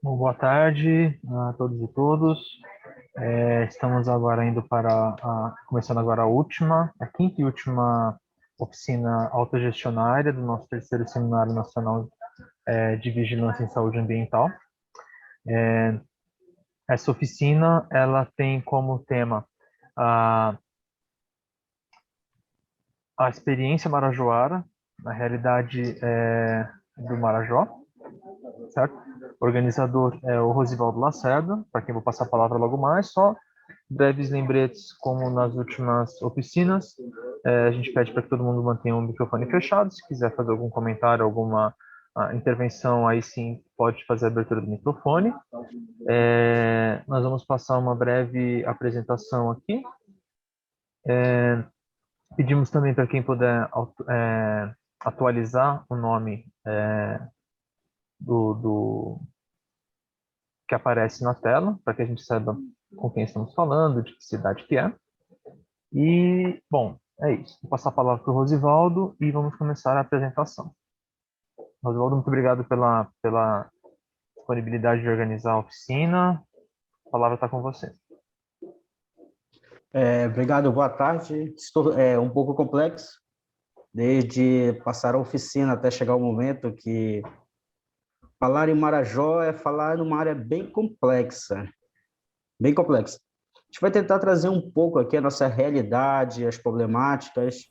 Bom, boa tarde a todos e todos. Estamos agora indo começando agora a quinta e última oficina autogestionária do nosso terceiro Seminário Nacional de Vigilância em Saúde Ambiental. Essa oficina, ela tem como tema a, a experiência marajoara, a realidade do Marajó, certo? O organizador é o Rosivaldo Lacerda, para quem eu vou passar a palavra logo mais, só breves lembretes, como nas últimas oficinas. A gente pede para que todo mundo mantenha o microfone fechado. Se quiser fazer algum comentário, alguma intervenção, aí sim pode fazer a abertura do microfone. Nós vamos passar uma breve apresentação aqui. Pedimos também para quem puder atualizar o nome do que aparece na tela, para que a gente saiba com quem estamos falando, de que cidade que é. E, bom, é isso. Vou passar a palavra para o Rosivaldo e vamos começar a apresentação. Rosivaldo, muito obrigado pela disponibilidade de organizar a oficina. A palavra está com você. Obrigado, boa tarde. Estou um pouco complexo, desde passar a oficina até chegar o momento que falar em Marajó é falar numa área bem complexa, bem complexa. A gente vai tentar trazer um pouco aqui a nossa realidade, as problemáticas,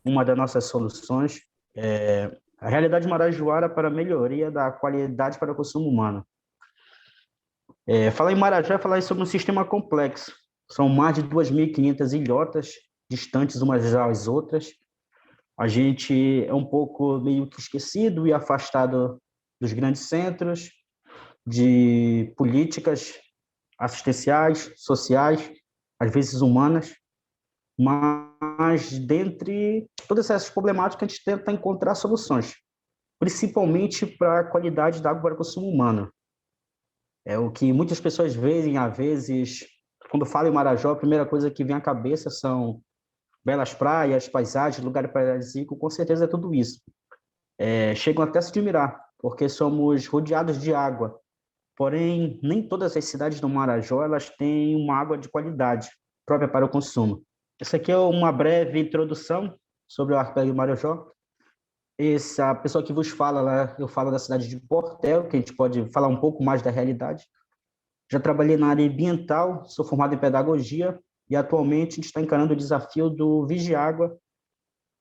uma das nossas soluções, a realidade marajoara para a melhoria da qualidade para o consumo humano. Falar em Marajó é falar sobre um sistema complexo. São mais de 2.500 ilhotas distantes umas das outras. A gente é um pouco meio que esquecido e afastado dos grandes centros, de políticas assistenciais, sociais, às vezes humanas, mas dentre todas essas problemáticas a gente tenta encontrar soluções, principalmente para a qualidade da água para o consumo humano. É o que muitas pessoas veem, às vezes, quando falam em Marajó, a primeira coisa que vem à cabeça são belas praias, paisagens, lugares paradisíacos, com certeza é tudo isso. Chegam até a se admirar, porque somos rodeados de água. Porém, nem todas as cidades do Marajó elas têm uma água de qualidade própria para o consumo. Essa aqui é uma breve introdução sobre o arquipélago do Marajó. Essa pessoa que vos fala, eu falo da cidade de Portel, que a gente pode falar um pouco mais da realidade. Já trabalhei na área ambiental, sou formado em pedagogia e atualmente a gente está encarando o desafio do Vigiágua,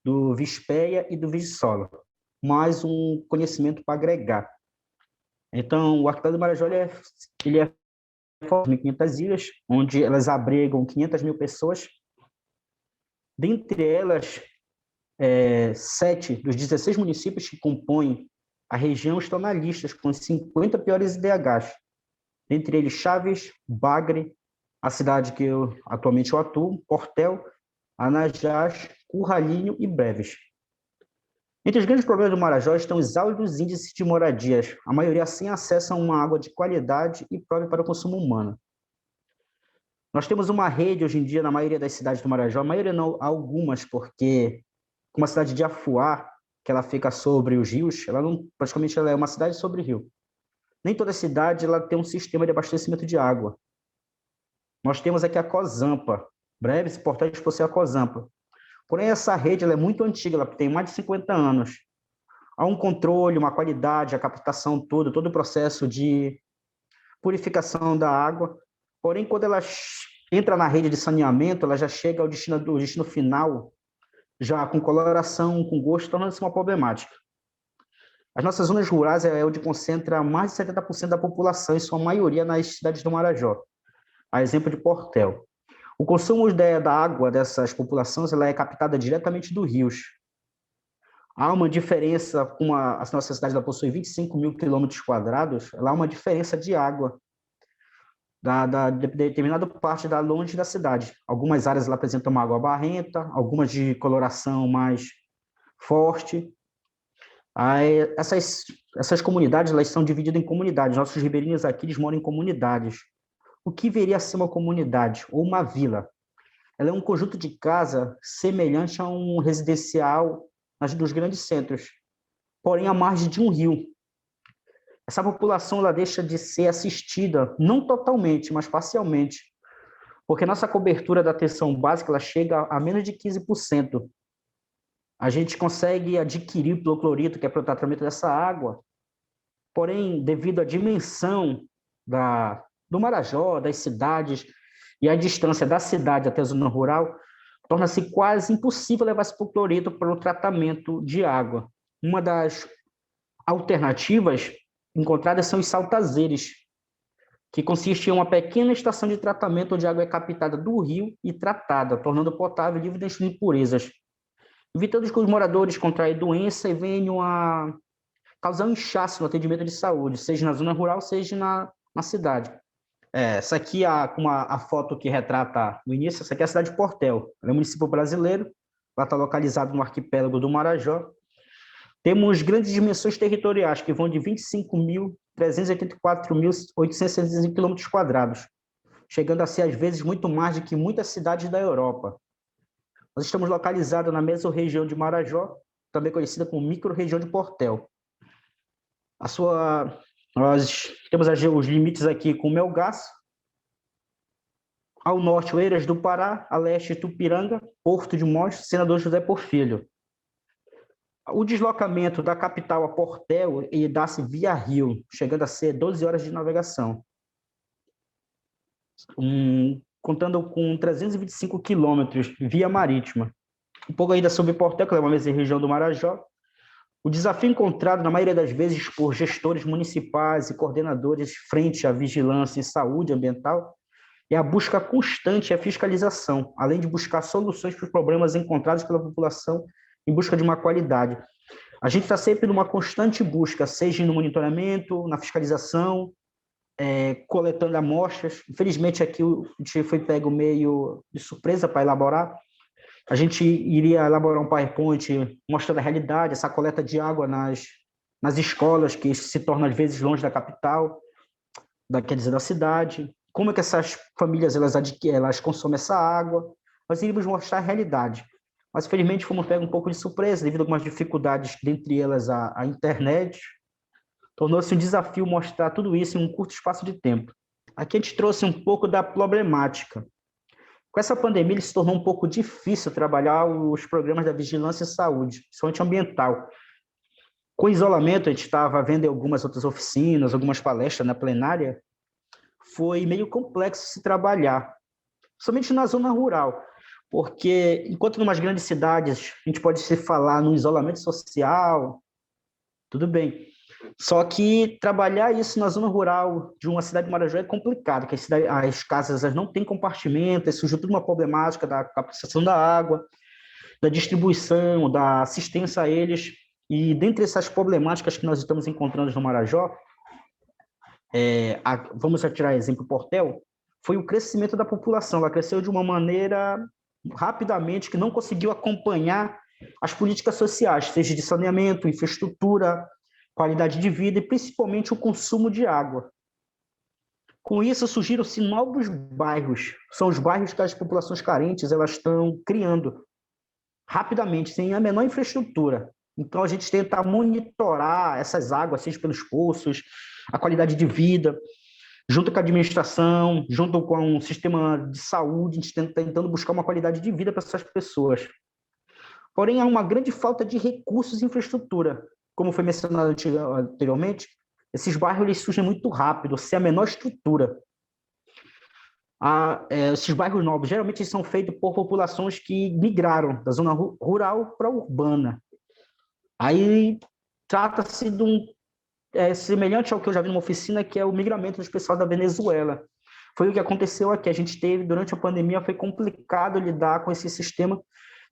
do Vispeia e do Vigisolo, mais um conhecimento para agregar. Então, o arquipélago do Marajó ele é formado em 500 ilhas, onde elas abrigam 500 mil pessoas. Dentre elas, 7 dos 16 municípios que compõem a região estão na lista com os 50 piores IDHs. Dentre eles, Chaves, Bagre, a cidade que atualmente eu atuo, Portel, Anajás, Curralinho e Breves. Entre os grandes problemas do Marajó estão os altos índices de moradias, a maioria sem acesso a uma água de qualidade e própria para o consumo humano. Nós temos uma rede hoje em dia na maioria das cidades do Marajó, a maioria não, algumas, porque como a cidade de Afuá, que ela fica sobre os rios, praticamente ela é uma cidade sobre rio. Nem toda cidade ela tem um sistema de abastecimento de água. Nós temos aqui a Cozampa, Breves, importante por ser a Cozampa. Porém, essa rede ela é muito antiga, ela tem mais de 50 anos. Há um controle, uma qualidade, a captação toda, todo o processo de purificação da água. Porém, quando ela entra na rede de saneamento, ela já chega ao destino final, já com coloração, com gosto, tornando-se uma problemática. As nossas zonas rurais é onde concentra mais de 70% da população, em sua maioria nas cidades do Marajó, a exemplo de Portel. O consumo da água dessas populações ela é captada diretamente dos rios. Há uma diferença, como a nossa cidade possui 25 mil quilômetros quadrados, há uma diferença de água de determinada parte da longe da cidade. Algumas áreas lá apresentam uma água barrenta, algumas de coloração mais forte. Aí, essas comunidades elas são divididas em comunidades. Nossos ribeirinhos aqui eles moram em comunidades. O que viria a ser uma comunidade ou uma vila? Ela é um conjunto de casa semelhante a um residencial dos grandes centros, porém à margem de um rio. essa população ela deixa de ser assistida, não totalmente, mas parcialmente, porque nossa cobertura da atenção básica ela chega a menos de 15%. A gente consegue adquirir clorito, que é para o tratamento dessa água, porém, devido à dimensão do Marajó, das cidades, e a distância da cidade até a zona rural, torna-se quase impossível levar esse clorito para o tratamento de água. Uma das alternativas encontradas são os saltazeres, que consiste em uma pequena estação de tratamento onde a água é captada do rio e tratada, tornando potável e livre das impurezas, evitando que os moradores contraem doença e venham a causar um inchaço no atendimento de saúde, seja na zona rural, seja na cidade. Essa aqui, a foto que retrata no início, essa aqui é a cidade de Portel. Ela é um município brasileiro, ela está localizada no arquipélago do Marajó. Temos grandes dimensões territoriais, que vão de 25.384.865 km², chegando a ser, às vezes, muito mais do que muitas cidades da Europa. Nós estamos localizados na mesorregião de Marajó, também conhecida como micro-região de Portel. Nós temos os limites aqui com Melgaço, ao norte, Oeiras do Pará, a leste, Tupiranga, Porto de Mós, Senador José Porfírio. O deslocamento da capital a Portel ele dá-se via rio, chegando a ser 12 horas de navegação. Contando com 325 quilômetros via marítima. Um pouco ainda sobre Portel, que é uma região do Marajó. O desafio encontrado, na maioria das vezes, por gestores municipais e coordenadores frente à vigilância e saúde ambiental, é a busca constante e a fiscalização, além de buscar soluções para os problemas encontrados pela população em busca de uma qualidade. A gente está sempre numa constante busca, seja no monitoramento, na fiscalização, coletando amostras. Infelizmente, aqui a gente foi pego meio de surpresa para elaborar. A gente iria elaborar um PowerPoint mostrando a realidade, essa coleta de água nas escolas, que se torna às vezes longe da capital, quer dizer, da cidade. Como é que essas famílias elas consomem essa água? Nós iríamos mostrar a realidade. Mas, infelizmente, fomos pegos um pouco de surpresa, devido a algumas dificuldades, dentre elas a internet. Tornou-se um desafio mostrar tudo isso em um curto espaço de tempo. Aqui a gente trouxe um pouco da problemática. Com essa pandemia, ele se tornou um pouco difícil trabalhar os programas da vigilância e saúde, principalmente ambiental. Com o isolamento, a gente estava vendo algumas outras oficinas, algumas palestras na plenária, foi meio complexo se trabalhar, somente na zona rural, porque enquanto em umas grandes cidades a gente pode se falar no isolamento social, tudo bem. Só que trabalhar isso na zona rural de uma cidade de Marajó é complicado, porque as casas não têm compartimento, surgiu toda uma problemática da captação da água, da distribuição, da assistência a eles. E dentre essas problemáticas que nós estamos encontrando no Marajó, vamos tirar exemplo Portel, foi o crescimento da população. Ela cresceu de uma maneira rapidamente que não conseguiu acompanhar as políticas sociais, seja de saneamento, infraestrutura, qualidade de vida e principalmente o consumo de água. Com isso, surgiram-se novos bairros. São os bairros que as populações carentes elas estão criando rapidamente, sem a menor infraestrutura. Então, a gente tenta monitorar essas águas, seja pelos poços, a qualidade de vida, junto com a administração, junto com o sistema de saúde, a gente está tentando buscar uma qualidade de vida para essas pessoas. Porém, há uma grande falta de recursos e infraestrutura. Como foi mencionado anteriormente, esses bairros eles surgem muito rápido, sem a menor estrutura. Esses bairros novos, geralmente, são feitos por populações que migraram da zona rural para a urbana. Aí, trata-se de semelhante ao que eu já vi numa oficina, que é o migramento dos pessoal da Venezuela. Foi o que aconteceu aqui. A gente teve, durante a pandemia, foi complicado lidar com esse sistema,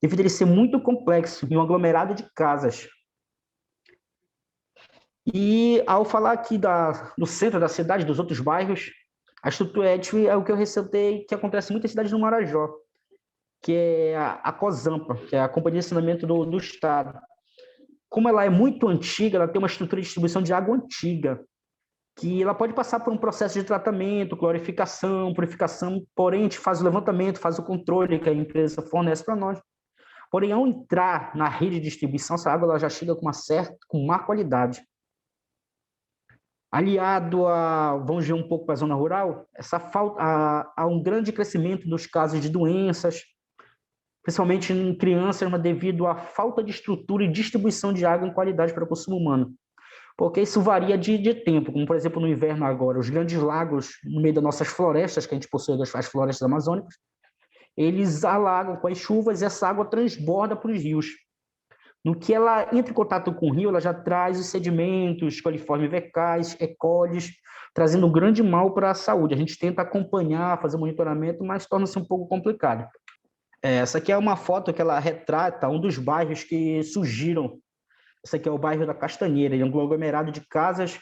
devido a ele ser muito complexo, em um aglomerado de casas. E ao falar aqui do centro da cidade, dos outros bairros, a estrutura é o que eu ressaltei que acontece em muitas cidades no Marajó, que é a COSAMPA, que é a Companhia de Saneamento do Estado. Como ela é muito antiga, ela tem uma estrutura de distribuição de água antiga, que ela pode passar por um processo de tratamento, clorificação, purificação, porém a gente faz o levantamento, faz o controle que a empresa fornece para nós. Porém, ao entrar na rede de distribuição, essa água ela já chega com má qualidade. Aliado a, vamos ver um pouco para a zona rural, essa falta, a um grande crescimento dos casos de doenças, principalmente em crianças, mas devido à falta de estrutura e distribuição de água em qualidade para o consumo humano. Porque isso varia de tempo, como por exemplo no inverno agora, os grandes lagos no meio das nossas florestas, que a gente possui as florestas amazônicas, eles alagam com as chuvas e essa água transborda para os rios. No que ela entra em contato com o rio, ela já traz os sedimentos, coliformes fecais, E. coli, trazendo um grande mal para a saúde. A gente tenta acompanhar, fazer monitoramento, mas torna-se um pouco complicado. Essa aqui é uma foto que ela retrata um dos bairros que surgiram. Esse aqui é o bairro da Castanheira, ele é um aglomerado de casas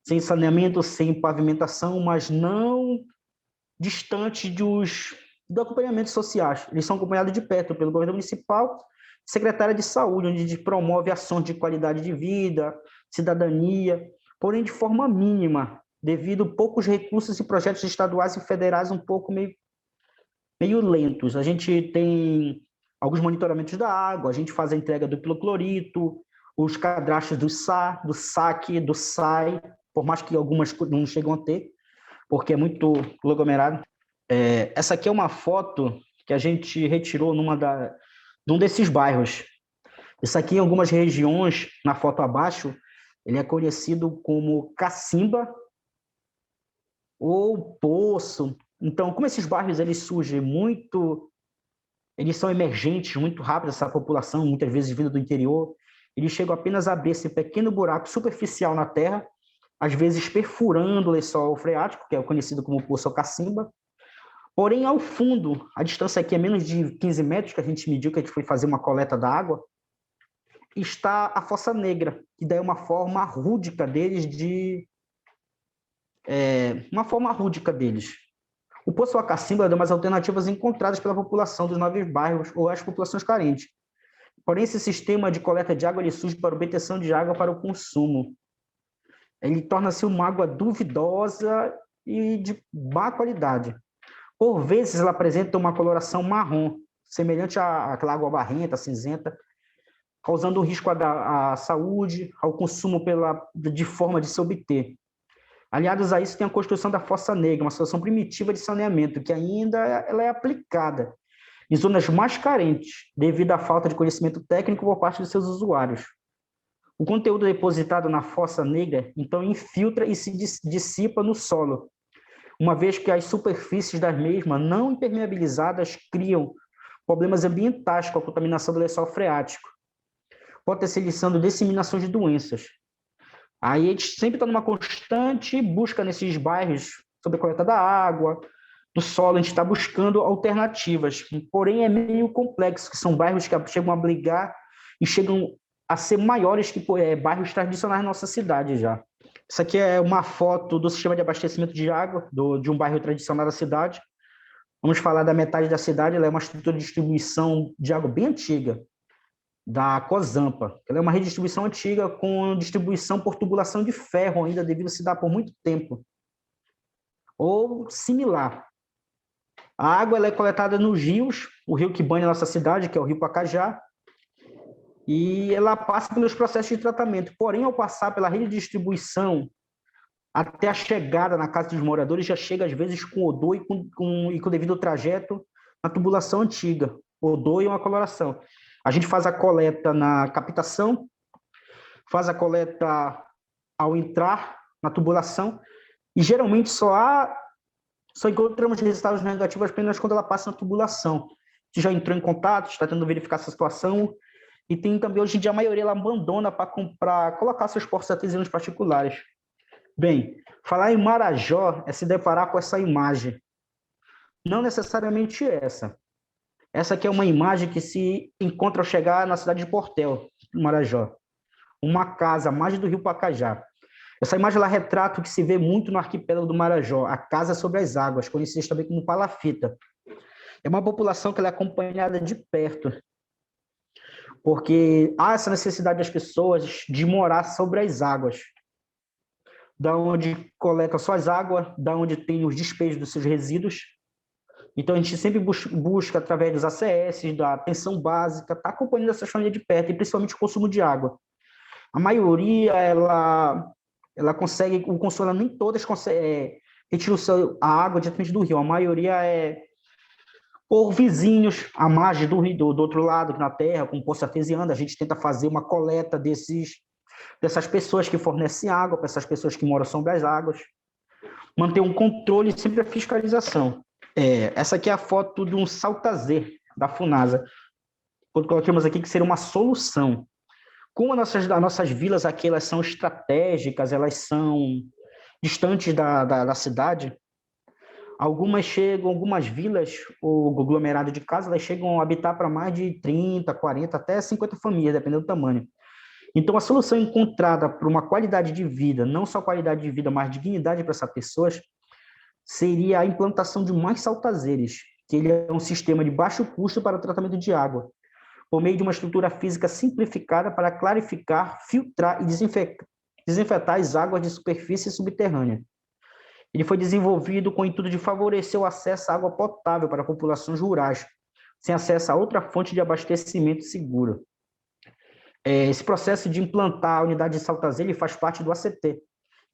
sem saneamento, sem pavimentação, mas não distante do acompanhamento sociais. Eles são acompanhados de perto pelo governo municipal, secretária de saúde, onde promove ações de qualidade de vida, cidadania, porém de forma mínima, devido a poucos recursos e projetos estaduais e federais um pouco meio lentos. A gente tem alguns monitoramentos da água, a gente faz a entrega do piloclorito, os cadastros do SA, do SAC, do SAI, por mais que algumas não chegam a ter, porque é muito aglomerado. Essa aqui é uma foto que a gente retirou de um desses bairros. Isso aqui, em algumas regiões, na foto abaixo, ele é conhecido como cacimba ou poço. Então, como esses bairros eles surgem muito, eles são emergentes muito rápido, essa população, muitas vezes vindo do interior, eles chegam apenas a abrir esse pequeno buraco superficial na terra, às vezes perfurando o lençol freático, que é conhecido como poço ou cacimba. Porém, ao fundo, a distância aqui é menos de 15 metros, que a gente mediu, que a gente foi fazer uma coleta da água, está a Fossa Negra, que daí é uma forma rúdica deles O poço ou a cacimba é uma das alternativas encontradas pela população dos 9 bairros ou as populações carentes. Porém, esse sistema de coleta de água ele surge para obtenção de água para o consumo. Ele torna-se uma água duvidosa e de má qualidade. Por vezes, ela apresenta uma coloração marrom, semelhante àquela água barrenta, cinzenta, causando um risco à saúde, ao consumo de forma de se obter. Aliados a isso, tem a construção da Fossa Negra, uma solução primitiva de saneamento, que ainda ela é aplicada em zonas mais carentes, devido à falta de conhecimento técnico por parte dos seus usuários. O conteúdo depositado na Fossa Negra, então, infiltra e se dissipa no solo, uma vez que as superfícies das mesmas, não impermeabilizadas, criam problemas ambientais com a contaminação do lençol freático, potencializando disseminações de doenças. Aí a gente sempre está numa constante busca nesses bairros sobre a coleta da água, do solo, a gente está buscando alternativas, porém é meio complexo, que são bairros que chegam a brigar e chegam a ser maiores que bairros tradicionais da nossa cidade já. Isso aqui é uma foto do sistema de abastecimento de água de um bairro tradicional da cidade. Vamos falar da metade da cidade, ela é uma estrutura de distribuição de água bem antiga, da Cozampa. Ela é uma redistribuição antiga com distribuição por tubulação de ferro, ainda devido se dar por muito tempo, ou similar. A água ela é coletada nos rios, o rio que banha a nossa cidade, que é o Rio Pacajá, e ela passa pelos processos de tratamento. Porém, ao passar pela rede de distribuição até a chegada na casa dos moradores, já chega às vezes com odor e com o devido trajeto na tubulação antiga, odor e uma coloração. A gente faz a coleta na captação, faz a coleta ao entrar na tubulação, e geralmente só encontramos resultados negativos apenas quando ela passa na tubulação. A gente já entrou em contato, está tentando verificar essa situação, e tem também, hoje em dia, a maioria ela abandona para colocar seus postos artesianos particulares. Bem, falar em Marajó é se deparar com essa imagem. Não necessariamente essa. Essa aqui é uma imagem que se encontra ao chegar na cidade de Portel, Marajó. Uma casa à margem do rio Pacajá. Essa imagem ela retrata o que se vê muito no arquipélago do Marajó, a casa sobre as águas, conhecida também como palafita. É uma população que ela é acompanhada de perto, porque há essa necessidade das pessoas de morar sobre as águas, da onde coleta suas águas, da onde tem os despejos dos seus resíduos. Então, a gente sempre busca, através dos ACS, da pensão básica, estar acompanhando essas famílias de perto, e principalmente o consumo de água. A maioria, ela ela consegue, o consumo, ela nem todas conseguem retirar a água diretamente do rio. A maioria é por vizinhos, à margem do outro lado, na terra, com poço artesiano. A gente tenta fazer uma coleta dessas pessoas que fornecem água, para essas pessoas que moram sobre as águas. Manter um controle e sempre a fiscalização. Essa aqui é a foto de um saltazer da Funasa. Quando colocamos aqui que seria uma solução. Como as nossas vilas aqui, elas são estratégicas, elas são distantes da cidade, algumas vilas, ou aglomerado de casas, elas chegam a habitar para mais de 30, 40, até 50 famílias, dependendo do tamanho. Então, a solução encontrada para uma qualidade de vida, não só qualidade de vida, mas dignidade para essas pessoas, seria a implantação de mais saltazeres, que ele é um sistema de baixo custo para o tratamento de água, por meio de uma estrutura física simplificada para clarificar, filtrar e desinfetar as águas de superfície subterrânea. Ele foi desenvolvido com o intuito de favorecer o acesso à água potável para populações rurais, sem acesso a outra fonte de abastecimento segura. Esse processo de implantar a unidade de saltazer ele faz parte do ACT,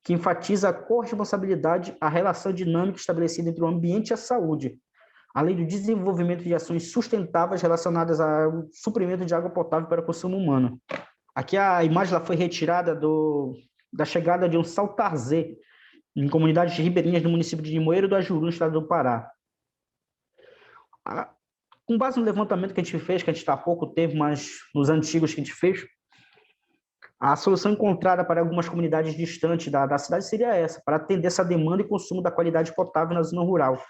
que enfatiza a corresponsabilidade, a relação dinâmica estabelecida entre o ambiente e a saúde, além do desenvolvimento de ações sustentáveis relacionadas ao suprimento de água potável para o consumo humano. Aqui a imagem ela foi retirada da chegada de um saltazer em comunidades ribeirinhas do município de Limoeiro do Ajuru, no estado do Pará. Com base no levantamento que a gente fez, que a gente está há pouco tempo, mas nos antigos que a gente fez, a solução encontrada para algumas comunidades distantes da cidade seria essa, para atender essa demanda e consumo da qualidade potável na zona rural.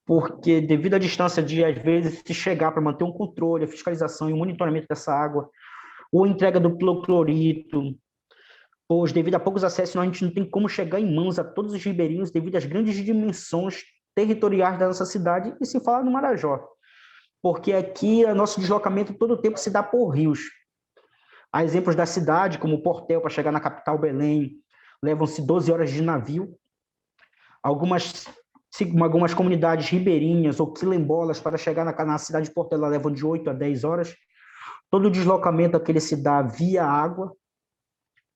Porque, devido à distância de, às vezes, se chegar para manter um controle, a fiscalização e o monitoramento dessa água, ou entrega do clorito, pois, devido a poucos acessos, a gente não tem como chegar em mãos a todos os ribeirinhos devido às grandes dimensões territoriais da nossa cidade, e se fala no Marajó. Porque aqui, o nosso deslocamento todo o tempo se dá por rios. Há exemplos da cidade, como o Portel, para chegar na capital Belém, levam-se 12 horas de navio. Algumas comunidades ribeirinhas ou quilombolas, para chegar na cidade de Portel, levam de 8 a 10 horas. Todo o deslocamento aquele se dá via água.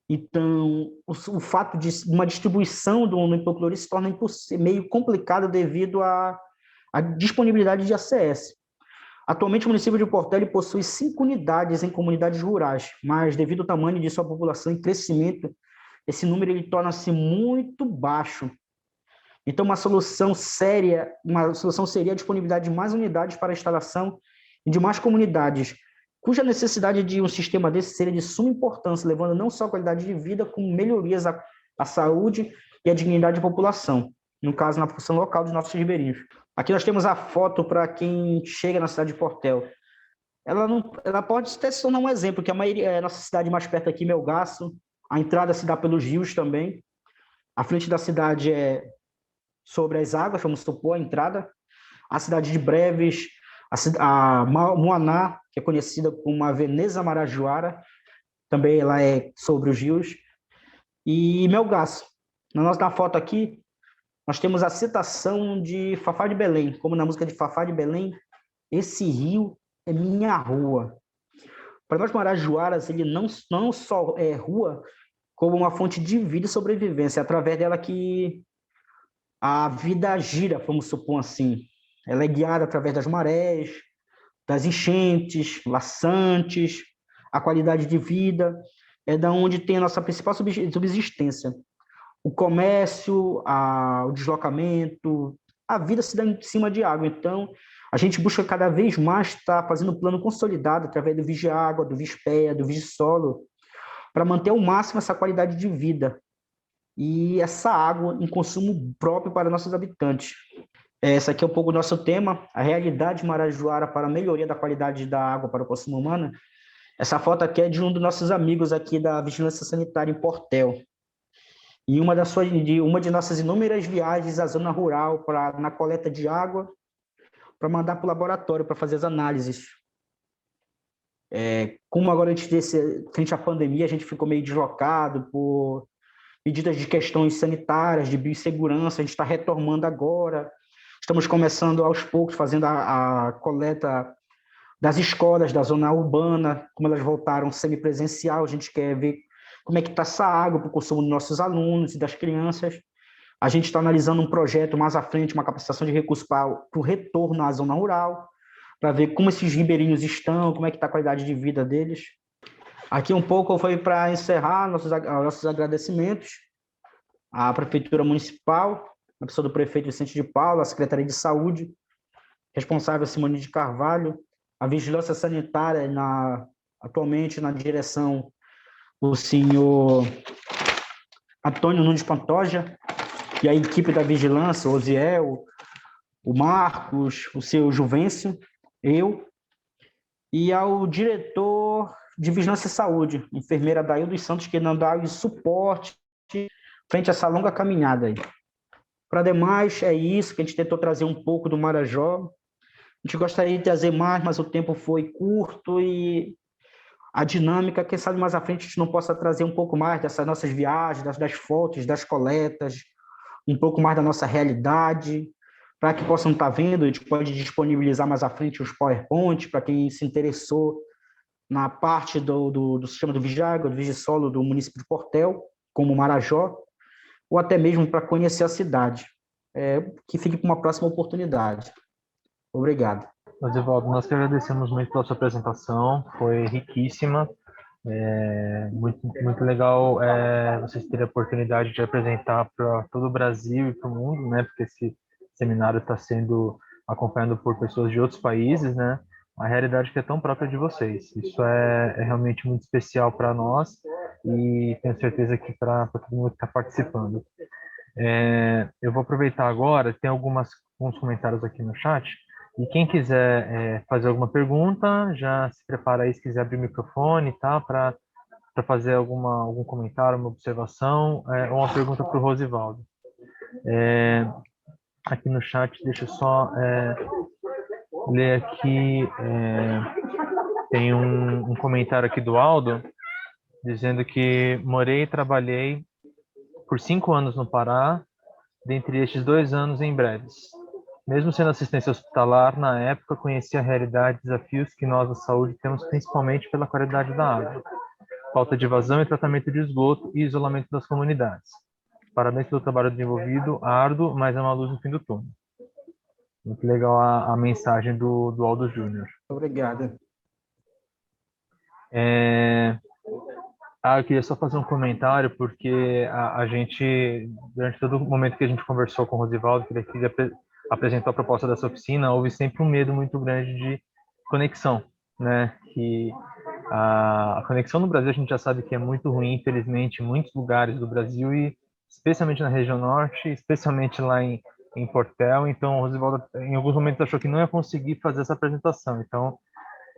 Então, o fato de uma distribuição do hipoclorito se torna meio complicado devido à disponibilidade de ACS. Atualmente, o município de Portel possui 5 unidades em comunidades rurais, mas devido ao tamanho de sua população e crescimento, esse número ele torna-se muito baixo. Então, uma solução seria a disponibilidade de mais unidades para a instalação de mais comunidades, cuja necessidade de um sistema desse seria de suma importância, levando não só a qualidade de vida, como melhorias à saúde e à dignidade da população, no caso, na função local dos nossos ribeirinhos. Aqui nós temos a foto para quem chega na cidade de Portel. Ela pode até se tornar um exemplo, que a maioria, a nossa cidade mais perto aqui, Melgaço, a entrada se dá pelos rios também. A frente da cidade é sobre as águas, vamos supor, a entrada. A cidade de Breves, a Moaná, que é conhecida como a Veneza Marajoara, também ela é sobre os rios. E Melgaço. Na foto aqui, nós temos a citação de Fafá de Belém, como na música de Fafá de Belém, esse rio é minha rua. Para nós marajoaras, ele não só é rua, como uma fonte de vida e sobrevivência. É através dela que a vida gira, vamos supor assim. Ela é guiada através das marés, das enchentes, laçantes, a qualidade de vida, é da onde tem a nossa principal subsistência. O comércio, o deslocamento, a vida se dá em cima de água. Então, a gente busca cada vez mais estar fazendo um plano consolidado através do Vigia-Água, do Vispea, do Vigisolo, para manter ao máximo essa qualidade de vida e essa água em consumo próprio para nossos habitantes. Esse aqui é um pouco o nosso tema, a realidade marajoara para a melhoria da qualidade da água para o consumo humano. Essa foto aqui é de um dos nossos amigos aqui da Vigilância Sanitária em Portel. E uma de nossas inúmeras viagens à zona rural na coleta de água, para mandar para o laboratório para fazer as análises. Como agora a gente frente à pandemia, a gente ficou meio deslocado por medidas de questões sanitárias, de biossegurança, a gente está retomando agora. Estamos começando aos poucos, fazendo a coleta das escolas da zona urbana, como elas voltaram semipresencial, a gente quer ver como é que está essa água para o consumo dos nossos alunos e das crianças. A gente está analisando um projeto mais à frente, uma capacitação de recursos para o retorno à zona rural, para ver como esses ribeirinhos estão, como é que está a qualidade de vida deles. Aqui um pouco foi para encerrar nossos agradecimentos à Prefeitura Municipal, a pessoa do prefeito Vicente de Paula, a Secretaria de Saúde, responsável Simone de Carvalho, a Vigilância Sanitária, atualmente na direção o senhor Antônio Nunes Pantoja, e a equipe da Vigilância, o Osiel, o Marcos, o seu Juvencio, eu, e ao diretor de Vigilância e Saúde, enfermeira Dail dos Santos, que não dá suporte frente a essa longa caminhada aí. Para demais, é isso que a gente tentou trazer um pouco do Marajó. A gente gostaria de trazer mais, mas o tempo foi curto e a dinâmica, quem sabe mais à frente a gente não possa trazer um pouco mais dessas nossas viagens, das fotos, das coletas, um pouco mais da nossa realidade, para que possam estar vendo. A gente pode disponibilizar mais à frente os PowerPoint, para quem se interessou na parte do sistema do Vigiágua, do Vigisolo do município de Portel, como Marajó, ou até mesmo para conhecer a cidade. Que fique para uma próxima oportunidade. Obrigado. Rosivaldo, nós que agradecemos muito pela sua apresentação, foi riquíssima, muito legal vocês terem a oportunidade de apresentar para todo o Brasil e para o mundo, né, porque esse seminário está sendo acompanhado por pessoas de outros países, né, a realidade que é tão própria de vocês. Isso é realmente muito especial para nós e tenho certeza que para todo mundo que está participando. Eu vou aproveitar agora, tem alguns comentários aqui no chat, e quem quiser fazer alguma pergunta, já se prepara aí se quiser abrir o microfone, tá? Para fazer algum comentário, uma observação, ou uma pergunta para o Rosivaldo. Aqui no chat, deixa eu só ler aqui, tem um comentário aqui do Aldo, dizendo que morei e trabalhei por 5 anos no Pará, dentre estes 2 anos em Breves. Mesmo sendo assistência hospitalar, na época conheci a realidade e desafios que nós da saúde temos principalmente pela qualidade da água, falta de vazão e tratamento de esgoto e isolamento das comunidades. Parabéns pelo trabalho desenvolvido, árduo, mas é uma luz no fim do túnel. Muito legal a mensagem do Aldo Júnior. Obrigado. Eu queria só fazer um comentário, porque a gente, durante todo o momento que a gente conversou com o Rosivaldo, que ele apresentou a proposta dessa oficina, houve sempre um medo muito grande de conexão, né? Que a conexão no Brasil a gente já sabe que é muito ruim, infelizmente, em muitos lugares do Brasil, e especialmente na região norte, especialmente lá em Portel. Então, o Rosivaldo, em alguns momentos, achou que não ia conseguir fazer essa apresentação. Então,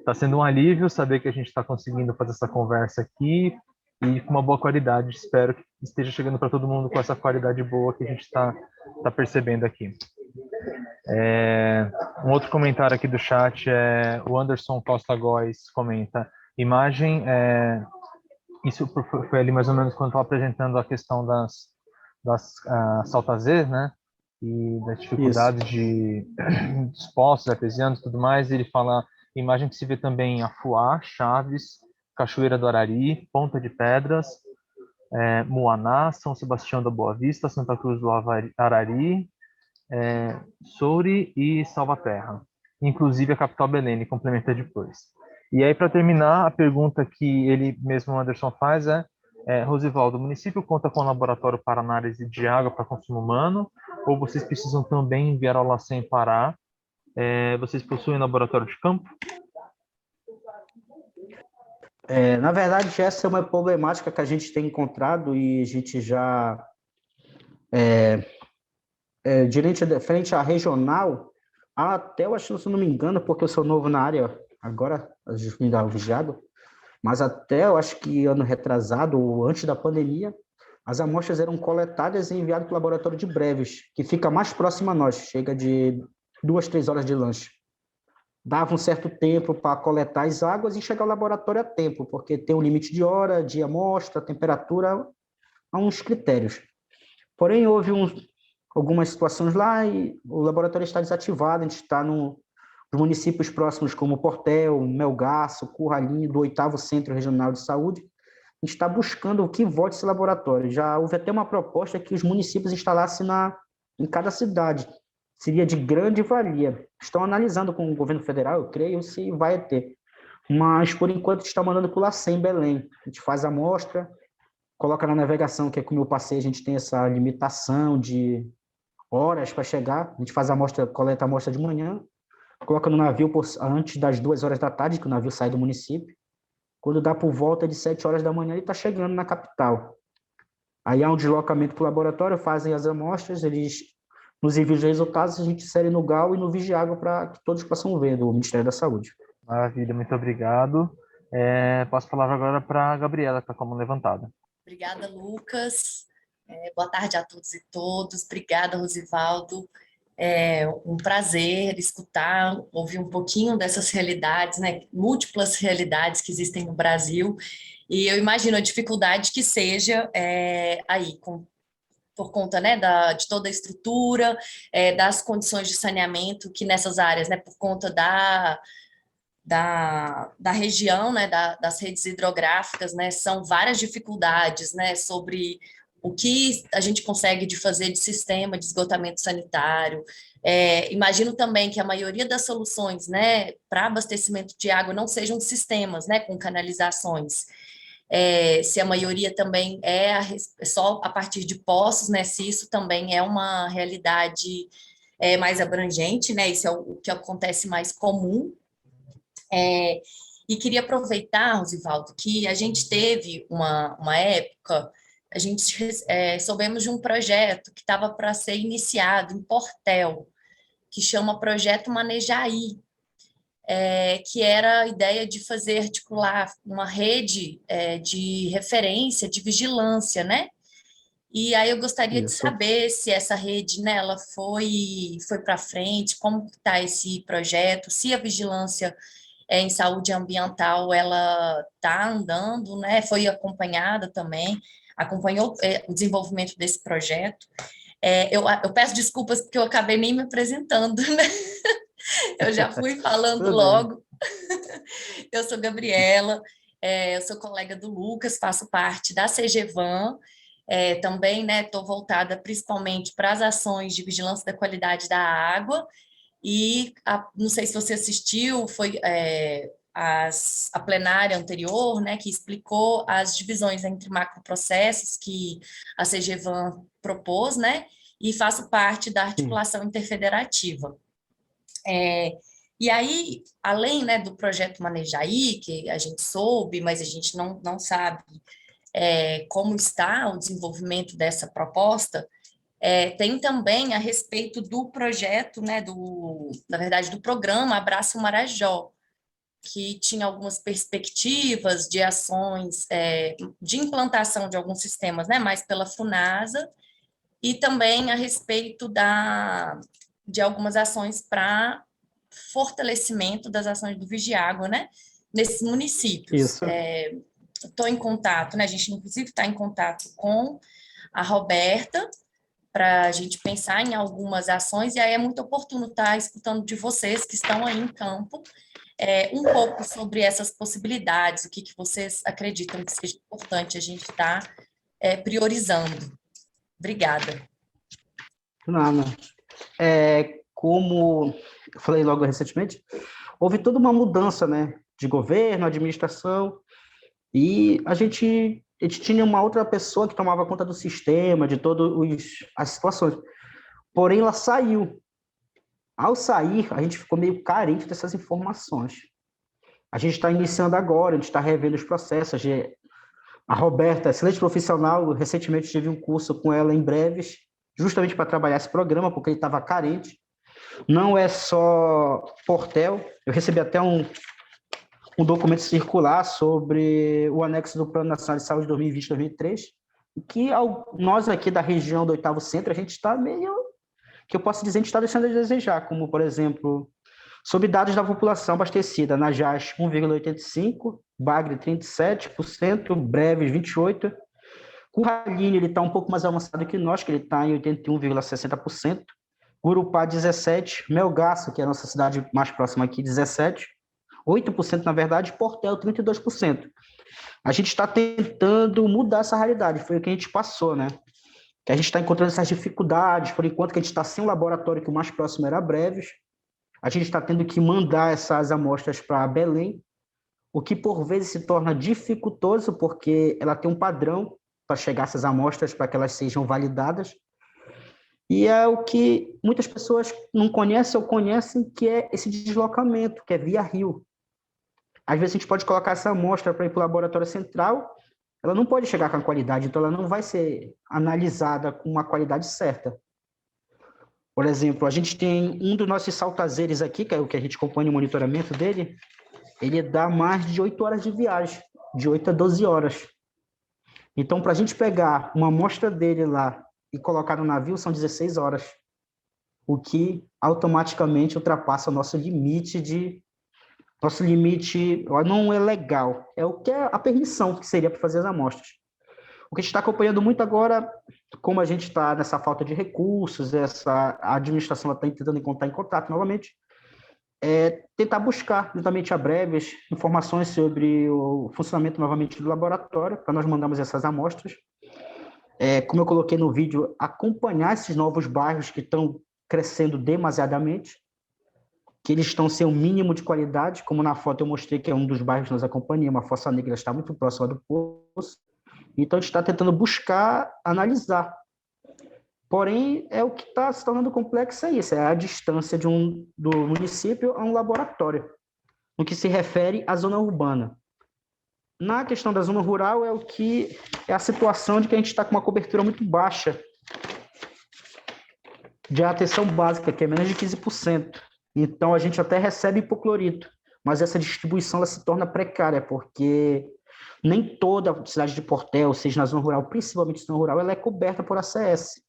está sendo um alívio saber que a gente está conseguindo fazer essa conversa aqui e com uma boa qualidade. Espero que esteja chegando para todo mundo com essa qualidade boa que a gente está percebendo aqui. Um outro comentário aqui do chat o Anderson Costa Góes comenta: imagem, isso foi ali mais ou menos quando estava apresentando a questão das saltazês, né? E das dificuldades dos poços artesianos e tudo mais. Ele fala: imagem que se vê também Afuá, Chaves, Cachoeira do Arari, Ponta de Pedras, Muaná, São Sebastião da Boa Vista, Santa Cruz do Arari, Soure e Salvaterra. Inclusive a capital Belém, ele complementa depois. E aí, para terminar, a pergunta que ele mesmo, Anderson, faz Rosivaldo, o município conta com um laboratório para análise de água para consumo humano, ou vocês precisam também enviar ao LACEN Pará? Vocês possuem laboratório de campo? Na verdade, essa é uma problemática que a gente tem encontrado e a gente já, frente à regional, até eu acho, se eu não me engano, porque eu sou novo na área agora, o Vigiado, mas até eu acho que ano retrasado, ou antes da pandemia, as amostras eram coletadas e enviadas para o laboratório de Breves, que fica mais próximo a nós, chega de 2, 3 horas de lanche. Dava um certo tempo para coletar as águas e chegar ao laboratório a tempo, porque tem um limite de hora, de amostra, temperatura, há uns critérios. Porém, houve algumas situações lá e o laboratório está desativado, a gente está nos municípios próximos como Portel, Melgaço, Curralinho, do 8º Centro Regional de Saúde, a gente está buscando o que volte esse laboratório. Já houve até uma proposta que os municípios instalassem em cada cidade. Seria de grande valia. Estão analisando com o governo federal, eu creio, se vai ter. Mas, por enquanto, está mandando para o LACEN em Belém. A gente faz a amostra, coloca na navegação, que é como eu passei, a gente tem essa limitação de horas para chegar. A gente faz a amostra, coleta a amostra de manhã, coloca no navio antes das 2 horas da tarde, que o navio sai do município. Quando dá por volta de 7 horas da manhã, ele está chegando na capital. Aí há um deslocamento para o laboratório, fazem as amostras, eles nos enviam os resultados, a gente insere no GAU e no Vigiágua para que todos possam ver, do Ministério da Saúde. Maravilha, muito obrigado. Passo a palavra agora para a Gabriela, que está com a mão levantada. Obrigada, Lucas. Boa tarde a todos e todas. Obrigada, Rosivaldo. É um prazer escutar, ouvir um pouquinho dessas realidades, né? Múltiplas realidades que existem no Brasil. E eu imagino a dificuldade que seja aí, por conta, né, de toda a estrutura, das condições de saneamento que nessas áreas, né, por conta da região, né, das redes hidrográficas, né, são várias dificuldades, né, sobre o que a gente consegue de fazer de sistema de esgotamento sanitário. Imagino também que a maioria das soluções, né, para abastecimento de água não sejam sistemas, né, com canalizações. Se a maioria também só a partir de poços, né, se isso também é uma realidade mais abrangente, né, isso é o que acontece mais comum. E queria aproveitar, Rosivaldo, que a gente teve uma época, a gente soubemos de um projeto que estava para ser iniciado em Portel, que chama Projeto Manejaí, que era a ideia de fazer articular uma rede de referência, de vigilância, né? E aí eu gostaria de saber se essa rede, né, ela foi para frente, como está esse projeto, se a vigilância em saúde ambiental ela está andando, né? Foi acompanhada também, acompanhou o desenvolvimento desse projeto. Eu peço desculpas porque eu acabei nem me apresentando, né? Eu já fui falando logo. Eu sou Gabriela, eu sou colega do Lucas, faço parte da CGVAN, também, né, estou voltada principalmente para as ações de vigilância da qualidade da água, e não sei se você assistiu, foi a plenária anterior, né, que explicou as divisões entre macroprocessos que a CGVAN propôs, né, e faço parte da articulação interfederativa. E aí, além, né, do projeto Manejaí, que a gente soube, mas a gente não sabe como está o desenvolvimento dessa proposta, tem também a respeito do projeto, né, na verdade, do programa Abraço Marajó, que tinha algumas perspectivas de ações de implantação de alguns sistemas, né, mais pela Funasa, e também a respeito de algumas ações para fortalecimento das ações do Vigiágua, né, nesses municípios. Isso. Estou em contato, né, a gente inclusive está em contato com a Roberta, para a gente pensar em algumas ações, e aí é muito oportuno estar escutando de vocês que estão aí em campo, um pouco sobre essas possibilidades, o que vocês acreditam que seja importante a gente estar priorizando. Obrigada. Nada. Como eu falei logo recentemente, houve toda uma mudança, né, de governo, administração, e a gente tinha uma outra pessoa que tomava conta do sistema, de todas as situações. Porém, ela saiu. Ao sair, a gente ficou meio carente dessas informações. A gente está iniciando agora, a gente está revendo os processos. A Roberta, excelente profissional, recentemente tive um curso com ela em breves, justamente para trabalhar esse programa, porque ele estava carente. Não é só Portel, eu recebi até um documento circular sobre o anexo do Plano Nacional de Saúde 2020-2023, que nós aqui da região do 8º Centro, a gente está meio, que eu posso dizer, a gente está deixando a desejar, como, por exemplo, sobre dados da população abastecida, na JAS 1,85%, Bagre 37%, Breves 28%, Curraline ele está um pouco mais avançado que nós, que ele está em 81,60%, Urupá 17%, Melgaço, que é a nossa cidade mais próxima aqui, 17%, 8% na verdade, Portel 32%. A gente está tentando mudar essa realidade, foi o que a gente passou, né? Que a gente está encontrando essas dificuldades, por enquanto que a gente está sem um laboratório, que o mais próximo era Breves, a gente está tendo que mandar essas amostras para Belém, o que por vezes se torna dificultoso, porque ela tem um padrão para chegar essas amostras, para que elas sejam validadas, e é o que muitas pessoas não conhecem ou conhecem, que é esse deslocamento, que é via rio. Às vezes a gente pode colocar essa amostra para ir para o laboratório central, ela não pode chegar com a qualidade, então ela não vai ser analisada com uma qualidade certa. Por exemplo, a gente tem um dos nossos saltazeres aqui, que é o que a gente acompanha o monitoramento dele, ele dá mais de 8 horas de viagem, de 8 a 12 horas. Então, para a gente pegar uma amostra dele lá e colocar no navio, são 16 horas, o que automaticamente ultrapassa o nosso limite Nosso limite não é legal, é o que é a permissão que seria para fazer as amostras. O que a gente está acompanhando muito agora, como a gente está nessa falta de recursos, a administração está tentando entrar em contato novamente, é tentar buscar, juntamente a Breves, informações sobre o funcionamento novamente do laboratório, para nós mandarmos essas amostras. Como eu coloquei no vídeo, acompanhar esses novos bairros que estão crescendo demasiadamente, que eles estão sem o mínimo de qualidade, como na foto eu mostrei que é um dos bairros que nós acompanhamos, a Fossa Negra está muito próxima do poço, então a gente está tentando buscar, analisar. Porém, o que está se tornando complexo é isso, é a distância do município a um laboratório, no que se refere à zona urbana. Na questão da zona rural é a situação de que a gente está com uma cobertura muito baixa de atenção básica, que é menos de 15%. Então, a gente até recebe hipoclorito, mas essa distribuição ela se torna precária, porque nem toda a cidade de Portel, seja na zona rural, principalmente na zona rural, ela é coberta por ACS.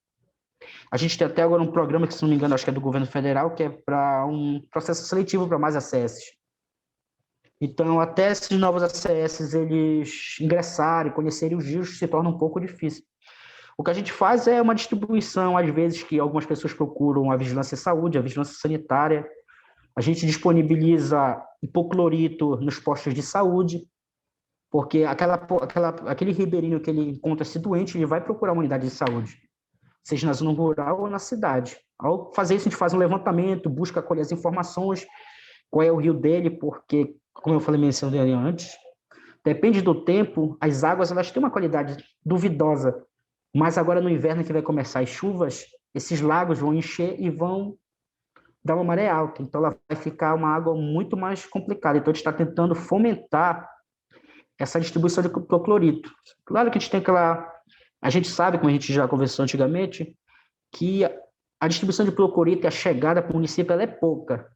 A gente tem até agora um programa, que se não me engano, acho que é do governo federal, que é para um processo seletivo para mais ACS. Então, até esses novos ACS, eles ingressarem, conhecerem os rios, se torna um pouco difícil. O que a gente faz é uma distribuição, às vezes, que algumas pessoas procuram a vigilância em saúde, a vigilância sanitária. A gente disponibiliza hipoclorito nos postos de saúde, porque aquele ribeirinho que ele encontra-se doente, ele vai procurar uma unidade de saúde, seja na zona rural ou na cidade. Ao fazer isso, a gente faz um levantamento, busca colher as informações, qual é o rio dele, porque, como eu falei, mencionei antes, depende do tempo, as águas elas têm uma qualidade duvidosa, mas agora no inverno que vai começar as chuvas, esses lagos vão encher e vão dar uma maré alta, então ela vai ficar uma água muito mais complicada. Então a gente está tentando fomentar essa distribuição de hipoclorito. Claro que a gente tem a gente sabe, como a gente já conversou antigamente, que a distribuição de hipoclorito e a chegada para o município ela é pouca,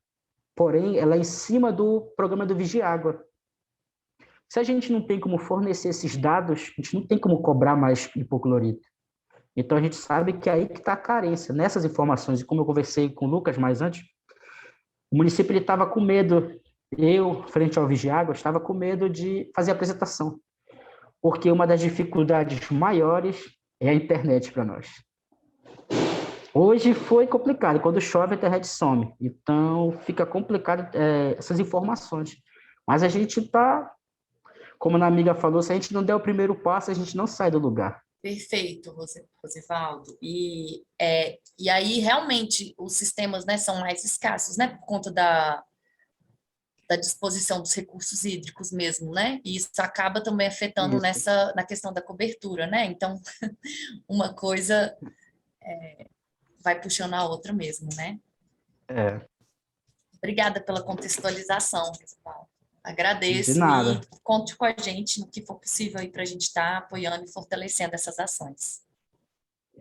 porém ela é em cima do programa do Vigiágua. Se a gente não tem como fornecer esses dados, a gente não tem como cobrar mais hipoclorito. Então, a gente sabe que é aí que está a carência, nessas informações. E como eu conversei com o Lucas mais antes, o município estava com medo, eu, frente ao Vigiágua, estava com medo de fazer a apresentação, porque uma das dificuldades maiores é a internet para nós. Hoje foi complicado, quando chove a internet some, então fica complicado essas informações. Mas a gente está, como a amiga falou, se a gente não der o primeiro passo, a gente não sai do lugar. Perfeito, Rosivaldo. E aí, realmente, os sistemas, né, são mais escassos, né, por conta da disposição dos recursos hídricos mesmo, né? E isso acaba também afetando na questão da cobertura, né? Então, uma coisa vai puxando a outra mesmo, né? Obrigada pela contextualização, Rosivaldo. Agradeço e conte com a gente no que for possível aí para a gente estar apoiando e fortalecendo essas ações.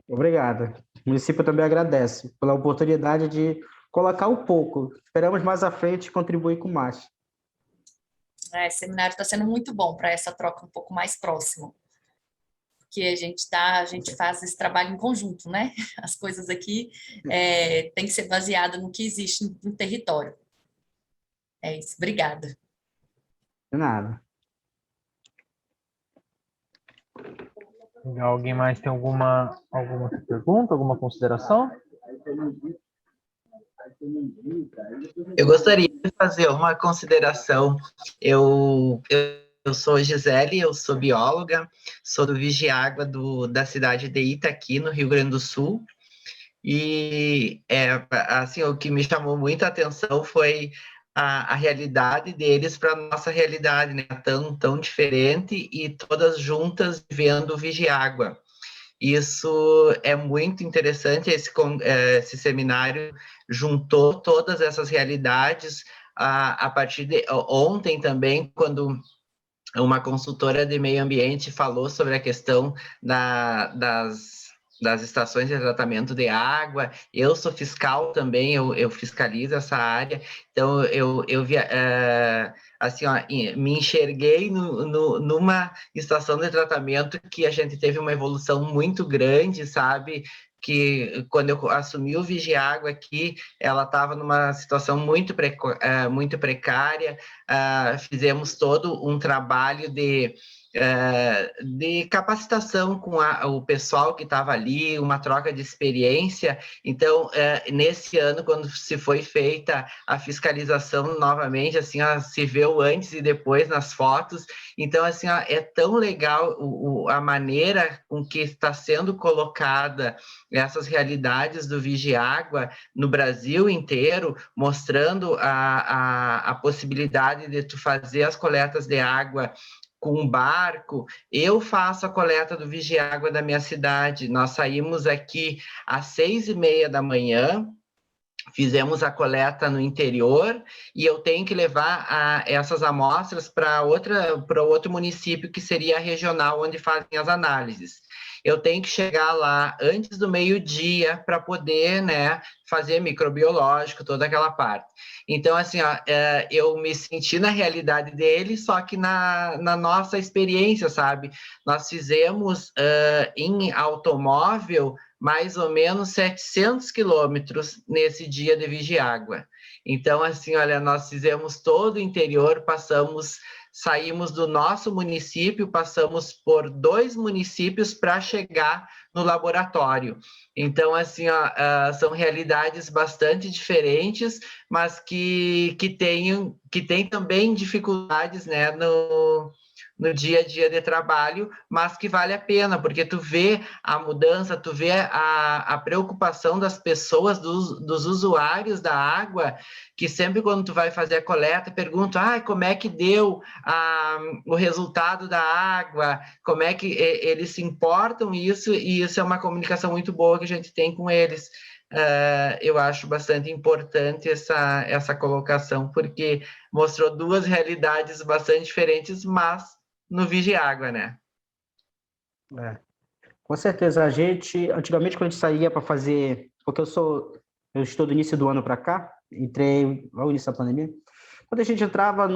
Obrigado. O município também agradece pela oportunidade de colocar um pouco. Esperamos mais à frente contribuir com mais. Esse seminário está sendo muito bom para essa troca um pouco mais próxima, porque a gente faz esse trabalho em conjunto, né? As coisas aqui têm que ser baseadas no que existe no território. É isso. Obrigada. De nada. Alguém mais tem alguma pergunta, alguma consideração? Eu gostaria de fazer uma consideração. Eu Eu sou Gisele, eu sou bióloga, sou do Vigiágua da cidade de Itaqui, no Rio Grande do Sul. E assim, o que me chamou muita atenção foi a realidade deles para a nossa realidade, né? Tão diferente e todas juntas vivendo o Vigiágua. Isso é muito interessante, esse seminário juntou todas essas realidades a partir de ontem também, quando uma consultora de meio ambiente falou sobre a questão das estações de tratamento de água. Eu sou fiscal também, eu fiscalizo essa área, então eu vi, assim, ó, me enxerguei numa estação de tratamento que a gente teve uma evolução muito grande, sabe? Que quando eu assumi o Vigiágua aqui, ela estava numa situação muito precária. Fizemos todo um trabalho de capacitação com o pessoal que estava ali, uma troca de experiência. Então, nesse ano, quando se foi feita a fiscalização novamente, assim, se vê o antes e depois nas fotos. Então, assim, é tão legal a maneira com que está sendo colocada essas realidades do Vigiágua no Brasil inteiro, mostrando a possibilidade de tu fazer as coletas de água com um barco. Eu faço a coleta do Vigiágua da minha cidade. Nós saímos aqui às 6h30 da manhã, fizemos a coleta no interior e eu tenho que levar essas amostras para outro município, que seria a regional, onde fazem as análises. Eu tenho que chegar lá antes do meio-dia para poder, né, fazer microbiológico, toda aquela parte. Então, assim, eu me senti na realidade dele, só que na nossa experiência, sabe? Nós fizemos em automóvel mais ou menos 700 quilômetros nesse dia de Vigiágua. Então, assim, olha, nós fizemos todo o interior, saímos do nosso município, passamos por 2 municípios para chegar no laboratório. Então, assim, são realidades bastante diferentes, mas que têm também dificuldades, né, no dia a dia de trabalho, mas que vale a pena, porque tu vê a mudança, tu vê a preocupação das pessoas, dos usuários da água, que sempre quando tu vai fazer a coleta, perguntam, como é que deu o resultado da água, como é que eles se importam isso, e isso é uma comunicação muito boa que a gente tem com eles. Eu acho bastante importante essa colocação, porque mostrou 2 realidades bastante diferentes, mas no Vigiágua, né? Com certeza, antigamente quando a gente saía para fazer, porque eu estou do início do ano para cá, entrei ao início da pandemia, quando a gente entrava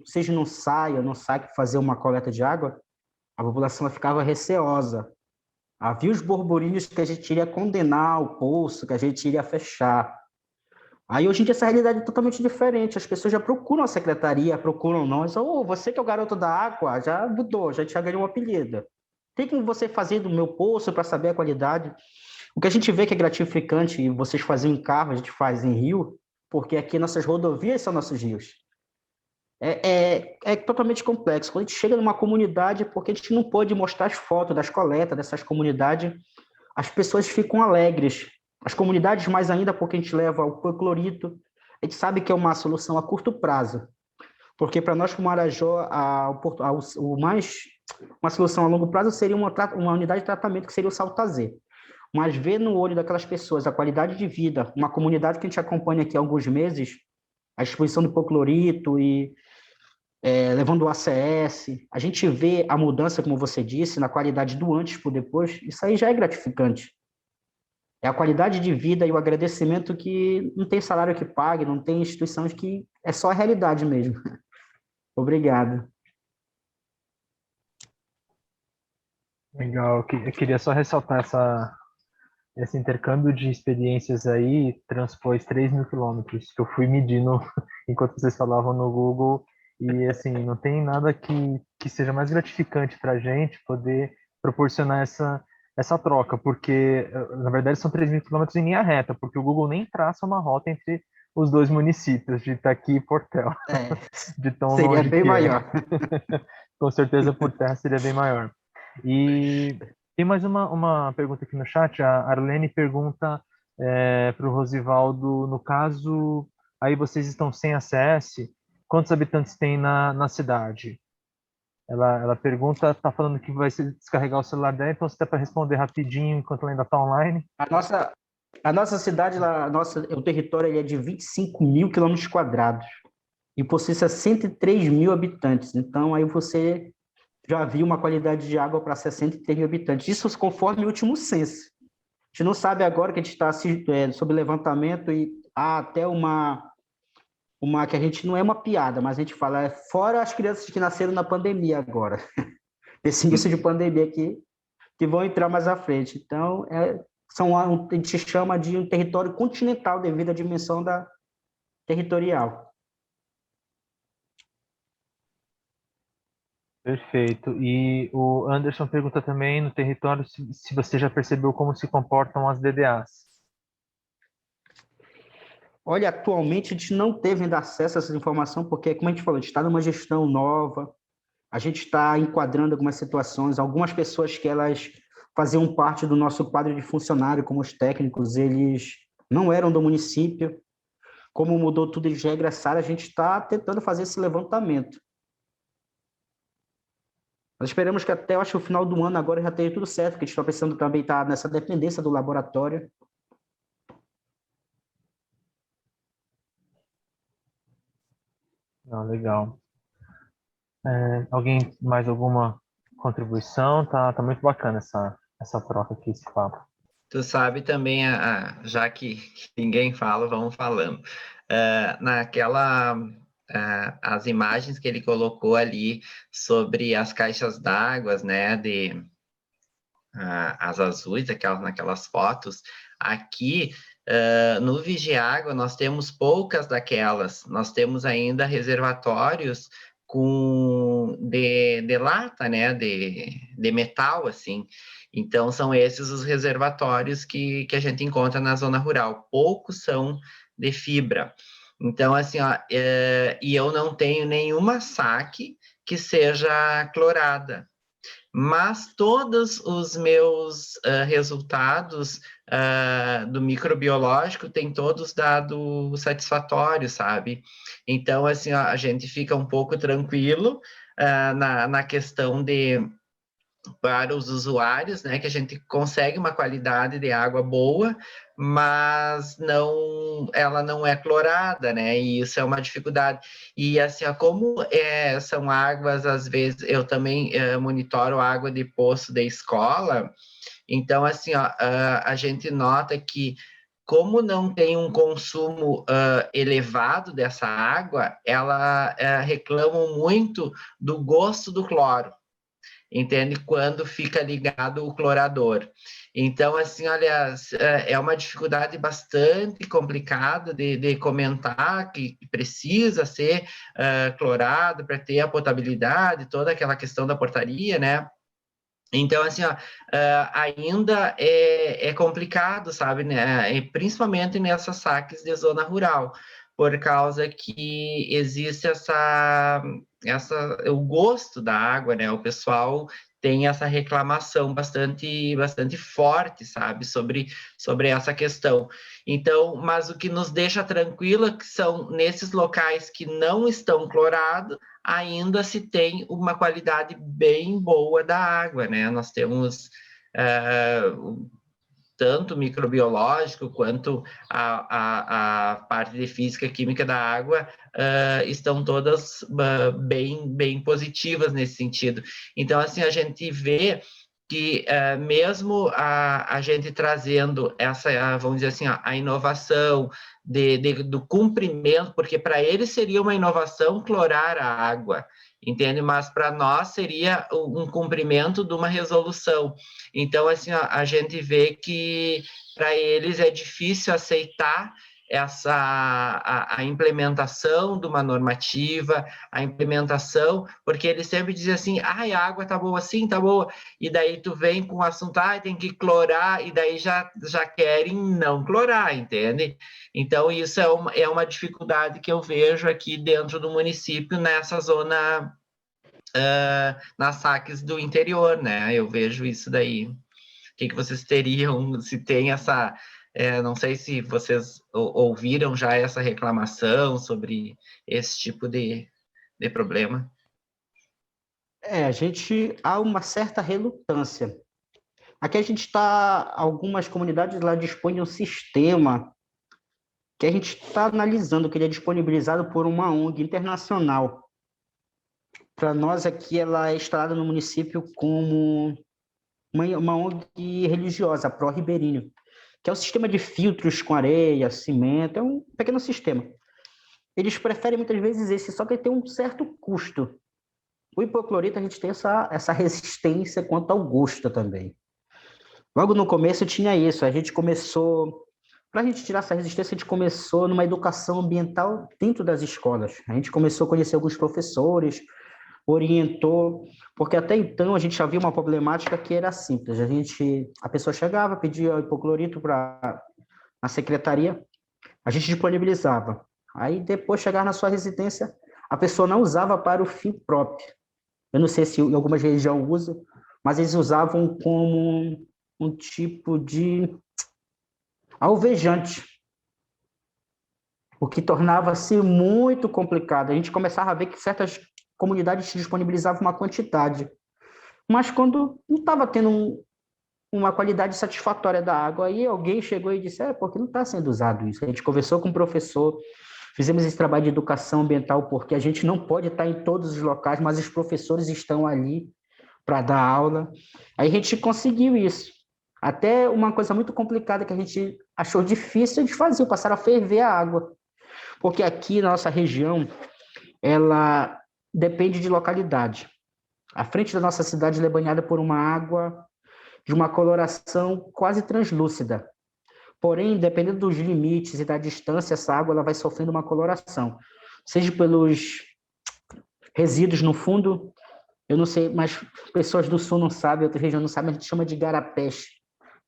seja num SAI para fazer uma coleta de água, a população ficava receosa. Havia os burburinhos que a gente iria condenar o poço, que a gente iria fechar. Aí, hoje em dia, essa realidade é totalmente diferente. As pessoas já procuram a secretaria, procuram nós. Você que é o garoto da água, já mudou, já ganhou um apelido. Tem como você fazer do meu poço para saber a qualidade? O que a gente vê que é gratificante, e vocês fazem em carro, a gente faz em rio, porque aqui nossas rodovias são nossos rios. É totalmente complexo. Quando a gente chega numa comunidade, porque a gente não pode mostrar as fotos das coletas dessas comunidades, as pessoas ficam alegres. As comunidades mais ainda, porque a gente leva o hipoclorito. A gente sabe que é uma solução a curto prazo, porque para nós, como Marajó, uma solução a longo prazo seria uma unidade de tratamento, que seria o Saltazê. Mas ver no olho daquelas pessoas a qualidade de vida, uma comunidade que a gente acompanha aqui há alguns meses, a exposição do hipoclorito e levando o ACS, a gente vê a mudança, como você disse, na qualidade do antes para o depois, isso aí já é gratificante. É a qualidade de vida e o agradecimento que não tem salário que pague, não tem instituições que... É só a realidade mesmo. Obrigado. Legal. Eu queria só ressaltar esse intercâmbio de experiências aí, transpôs 3.000 quilômetros, que eu fui medindo enquanto vocês falavam no Google, e assim, não tem nada que seja mais gratificante para a gente poder proporcionar essa troca, porque na verdade são 3.000 quilômetros em linha reta, porque o Google nem traça uma rota entre os 2 municípios de Itaqui e Portel, de tão Seria longe bem que maior. Com certeza por terra seria bem maior. E tem mais uma pergunta aqui no chat. A Arlene pergunta para o Rosivaldo, no caso, aí vocês estão sem acesso, quantos habitantes tem na cidade? Ela pergunta, está falando que vai se descarregar o celular dela, então você dá para responder rapidinho enquanto ela ainda está online. A nossa cidade, o território ele é de 25 mil quilômetros quadrados e possui 63 mil habitantes. Então, aí você já viu uma qualidade de água para 63 mil habitantes. Isso conforme o último censo. A gente não sabe agora que a gente está sob levantamento e há até uma que a gente não é uma piada, mas a gente fala, fora as crianças que nasceram na pandemia agora. Esse início de pandemia aqui, que vão entrar mais à frente. Então, a gente chama de um território continental devido à dimensão territorial. Perfeito. E o Anderson pergunta também no território se você já percebeu como se comportam as DDAs. Olha, atualmente a gente não teve ainda acesso a essa informação, porque, como a gente falou, a gente está numa gestão nova, a gente está enquadrando algumas situações, algumas pessoas que elas faziam parte do nosso quadro de funcionário, como os técnicos, eles não eram do município. Como mudou tudo, eles regressaram, a gente está tentando fazer esse levantamento. Nós esperamos que até, eu acho, o final do ano agora já tenha tudo certo, porque a gente está precisando também estar nessa dependência do laboratório. Ah, legal. Alguém mais alguma contribuição? Tá muito bacana essa troca aqui, esse papo. Tu sabe também, já que ninguém fala, vamos falando. As imagens que ele colocou ali sobre as caixas d'água, né, as azuis, naquelas fotos, aqui no Vigiágua nós temos poucas daquelas, nós temos ainda reservatórios de lata, né, de metal, assim. Então, são esses os reservatórios que a gente encontra na zona rural. Poucos são de fibra. Então, assim, ó, e eu não tenho nenhuma saque que seja clorada. Mas todos os meus resultados do microbiológico têm todos dado satisfatórios, sabe? Então, assim, ó, a gente fica um pouco tranquilo na questão para os usuários, né, que a gente consegue uma qualidade de água boa, mas ela não é clorada, né, e isso é uma dificuldade. E assim, como são águas, às vezes, eu também monitoro a água de poço da escola, então, assim, a gente nota que, como não tem um consumo elevado dessa água, ela reclamam muito do gosto do cloro, entende? Quando fica ligado o clorador. Então, assim, olha, é uma dificuldade bastante complicada de comentar, que precisa ser clorado para ter a potabilidade, toda aquela questão da portaria, né? Então, assim, ó, ainda é complicado, sabe, né? E principalmente nessas saques de zona rural, por causa que existe o gosto da água, né? O pessoal tem essa reclamação bastante forte, sabe, sobre essa questão. Então, mas o que nos deixa tranquila que são nesses locais que não estão clorados, ainda se tem uma qualidade bem boa da água, né? Nós temos tanto microbiológico quanto a parte de física e química da água estão todas bem positivas nesse sentido. Então, assim, a gente vê que mesmo a gente trazendo vamos dizer assim, a inovação do cumprimento, porque para eles seria uma inovação clorar a água, entende? Mas para nós seria um cumprimento de uma resolução. Então, assim, a gente vê que para eles é difícil aceitar a implementação de uma normativa, a implementação, porque eles sempre dizem assim, a água tá boa assim, tá boa, e daí tu vem com o assunto, tem que clorar, e daí já querem não clorar, entende? Então, isso é uma dificuldade que eu vejo aqui dentro do município, nessa zona nas saques do interior, né? Eu vejo isso daí. O que vocês teriam, se tem essa... não sei se vocês ouviram já essa reclamação sobre esse tipo de problema. Há uma certa relutância. Aqui a gente está, algumas comunidades lá dispõem um sistema que a gente está analisando, que ele é disponibilizado por uma ONG internacional. Para nós aqui, ela é instalada no município como uma ONG religiosa, a Pró Ribeirinho, que é um sistema de filtros com areia, cimento, é um pequeno sistema. Eles preferem muitas vezes esse, só que ele tem um certo custo. O hipoclorito, a gente tem essa resistência quanto ao gosto também. Logo no começo tinha isso, a gente começou... Para a gente tirar essa resistência, a gente começou numa educação ambiental dentro das escolas. A gente começou a conhecer alguns professores, orientou, porque até então a gente já via uma problemática que era simples. A pessoa chegava, pedia o hipoclorito na secretaria, a gente disponibilizava. Aí depois chegar na sua residência, a pessoa não usava para o fim próprio. Eu não sei se em algumas regiões usam, mas eles usavam como um tipo de alvejante, o que tornava-se muito complicado. A gente começava a ver que certas comunidades disponibilizavam uma quantidade, mas quando não estava tendo uma qualidade satisfatória da água, aí alguém chegou e disse, porque não está sendo usado isso. A gente conversou com o professor, fizemos esse trabalho de educação ambiental, porque a gente não pode estar em todos os locais, mas os professores estão ali para dar aula. Aí a gente conseguiu isso. Até uma coisa muito complicada que a gente achou difícil de fazer, passaram a ferver a água. Porque aqui na nossa região, ela depende de localidade. A frente da nossa cidade é banhada por uma água de uma coloração quase translúcida. Porém, dependendo dos limites e da distância, essa água ela vai sofrendo uma coloração. Seja pelos resíduos no fundo, eu não sei, mas pessoas do sul não sabem, outras regiões não sabem, a gente chama de garapés,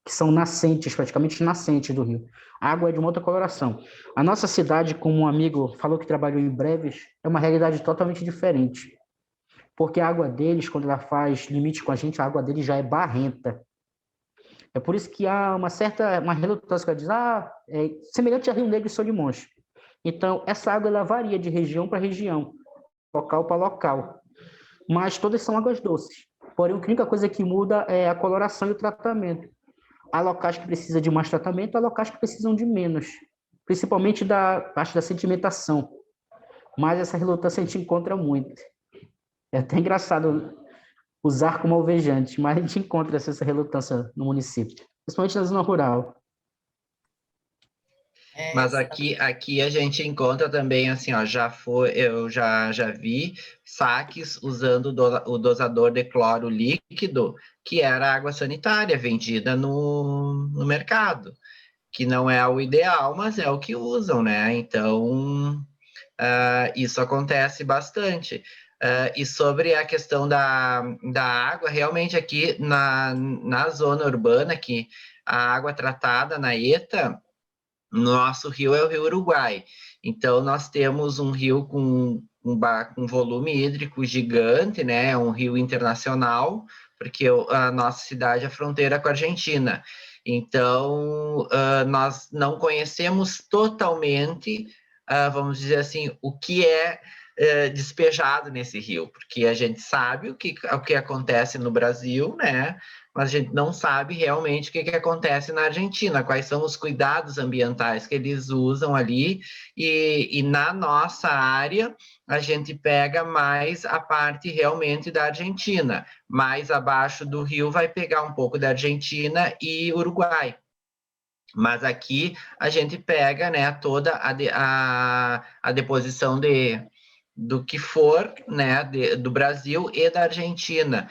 que são nascentes, praticamente nascentes do rio. A água é de uma outra coloração. A nossa cidade, como um amigo falou que trabalhou em Breves, é uma realidade totalmente diferente. Porque a água deles, quando ela faz limite com a gente, a água deles já é barrenta. É por isso que há uma relutância que diz, é semelhante a Rio Negro e Solimões. Então, essa água ela varia de região para região, local para local. Mas todas são águas doces. Porém, a única coisa que muda é a coloração e o tratamento. Há locais que precisam de mais tratamento, há locais que precisam de menos, principalmente da parte da sedimentação. Mas essa relutância a gente encontra muito. É até engraçado usar como alvejante, mas a gente encontra essa relutância no município, principalmente na zona rural. Mas aqui a gente encontra também, assim, ó, eu já vi saques usando o dosador de cloro líquido, que era água sanitária vendida no mercado, que não é o ideal, mas é o que usam, né? Então, isso acontece bastante. E sobre a questão da água, realmente aqui na zona urbana, que a água tratada na ETA, nosso rio é o Rio Uruguai. Então, nós temos um rio com um volume hídrico gigante, né? É um rio internacional, porque a nossa cidade é fronteira com a Argentina. Então, nós não conhecemos totalmente, vamos dizer assim, o que é despejado nesse rio, porque a gente sabe o que acontece no Brasil, né? Mas a gente não sabe realmente o que acontece na Argentina, quais são os cuidados ambientais que eles usam ali, e na nossa área a gente pega mais a parte realmente da Argentina, mais abaixo do rio vai pegar um pouco da Argentina e Uruguai. Mas aqui a gente pega, né, toda a deposição do que for, né, do Brasil e da Argentina.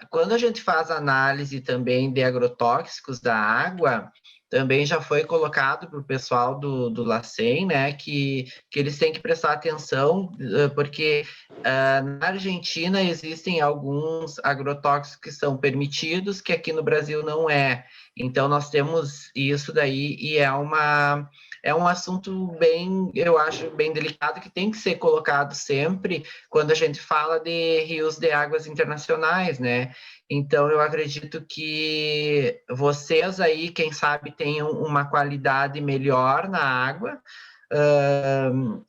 Quando a gente faz análise também de agrotóxicos da água, também já foi colocado para o pessoal do LACEN, né, que eles têm que prestar atenção, porque na Argentina existem alguns agrotóxicos que são permitidos, que aqui no Brasil não é. Então, nós temos isso daí e é é um assunto bem, eu acho, bem delicado, que tem que ser colocado sempre quando a gente fala de rios de águas internacionais, né? Então, eu acredito que vocês aí, quem sabe, tenham uma qualidade melhor na água.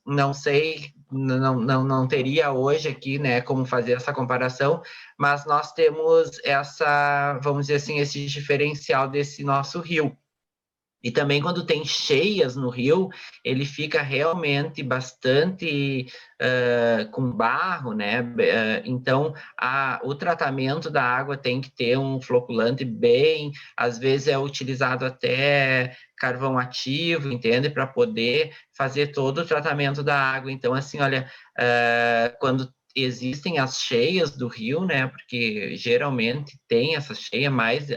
Não sei, não teria hoje aqui, né, como fazer essa comparação, mas nós temos essa, vamos dizer assim, esse diferencial desse nosso rio. E também quando tem cheias no rio, ele fica realmente bastante com barro, né? Então, o tratamento da água tem que ter um floculante bem, às vezes é utilizado até carvão ativo, entende? Para poder fazer todo o tratamento da água. Então, assim, olha, quando existem as cheias do rio, né? Porque geralmente tem essa cheia,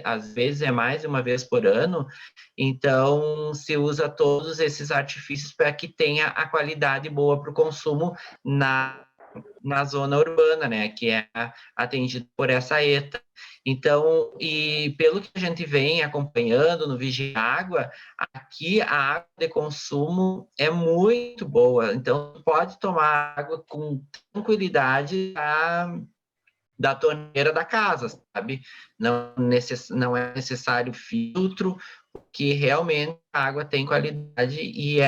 às vezes é mais de uma vez por ano. Então, se usa todos esses artifícios para que tenha a qualidade boa para o consumo na zona urbana, né, que é atendido por essa ETA. Então, e pelo que a gente vem acompanhando no Vigia Água, aqui a água de consumo é muito boa. Então, pode tomar água com tranquilidade da torneira da casa, sabe? Não é necessário filtro, porque realmente a água tem qualidade e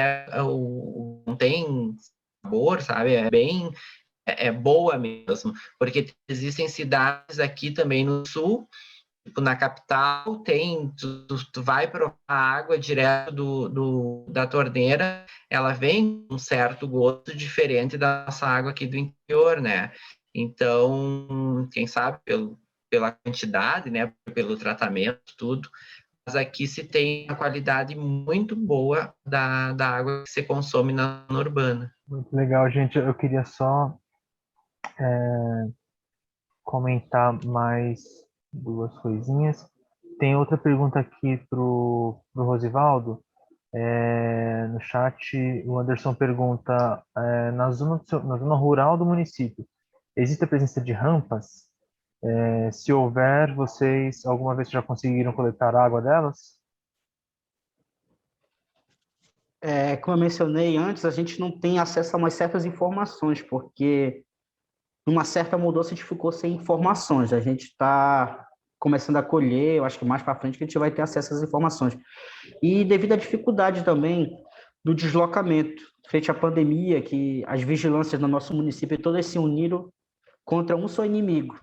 não tem sabor, sabe? É boa mesmo, porque existem cidades aqui também no sul, tipo na capital, tu vai provar a água direto da torneira, ela vem com um certo gosto diferente da nossa água aqui do interior, né? Então, quem sabe pela quantidade, né, pelo tratamento, tudo, mas aqui se tem uma qualidade muito boa da água que se consome na zona urbana. Muito legal, gente. Eu queria só comentar mais duas coisinhas. Tem outra pergunta aqui pro Rosivaldo. No chat, o Anderson pergunta, na zona rural do município, existe a presença de rampas? Se houver, vocês alguma vez já conseguiram coletar água delas? Como eu mencionei antes, a gente não tem acesso a umas certas informações, porque numa certa mudança a gente ficou sem informações. A gente está começando a colher, eu acho que mais para frente que a gente vai ter acesso às informações. E devido à dificuldade também do deslocamento, frente à pandemia, que as vigilâncias no nosso município todas se uniram contra um só inimigo,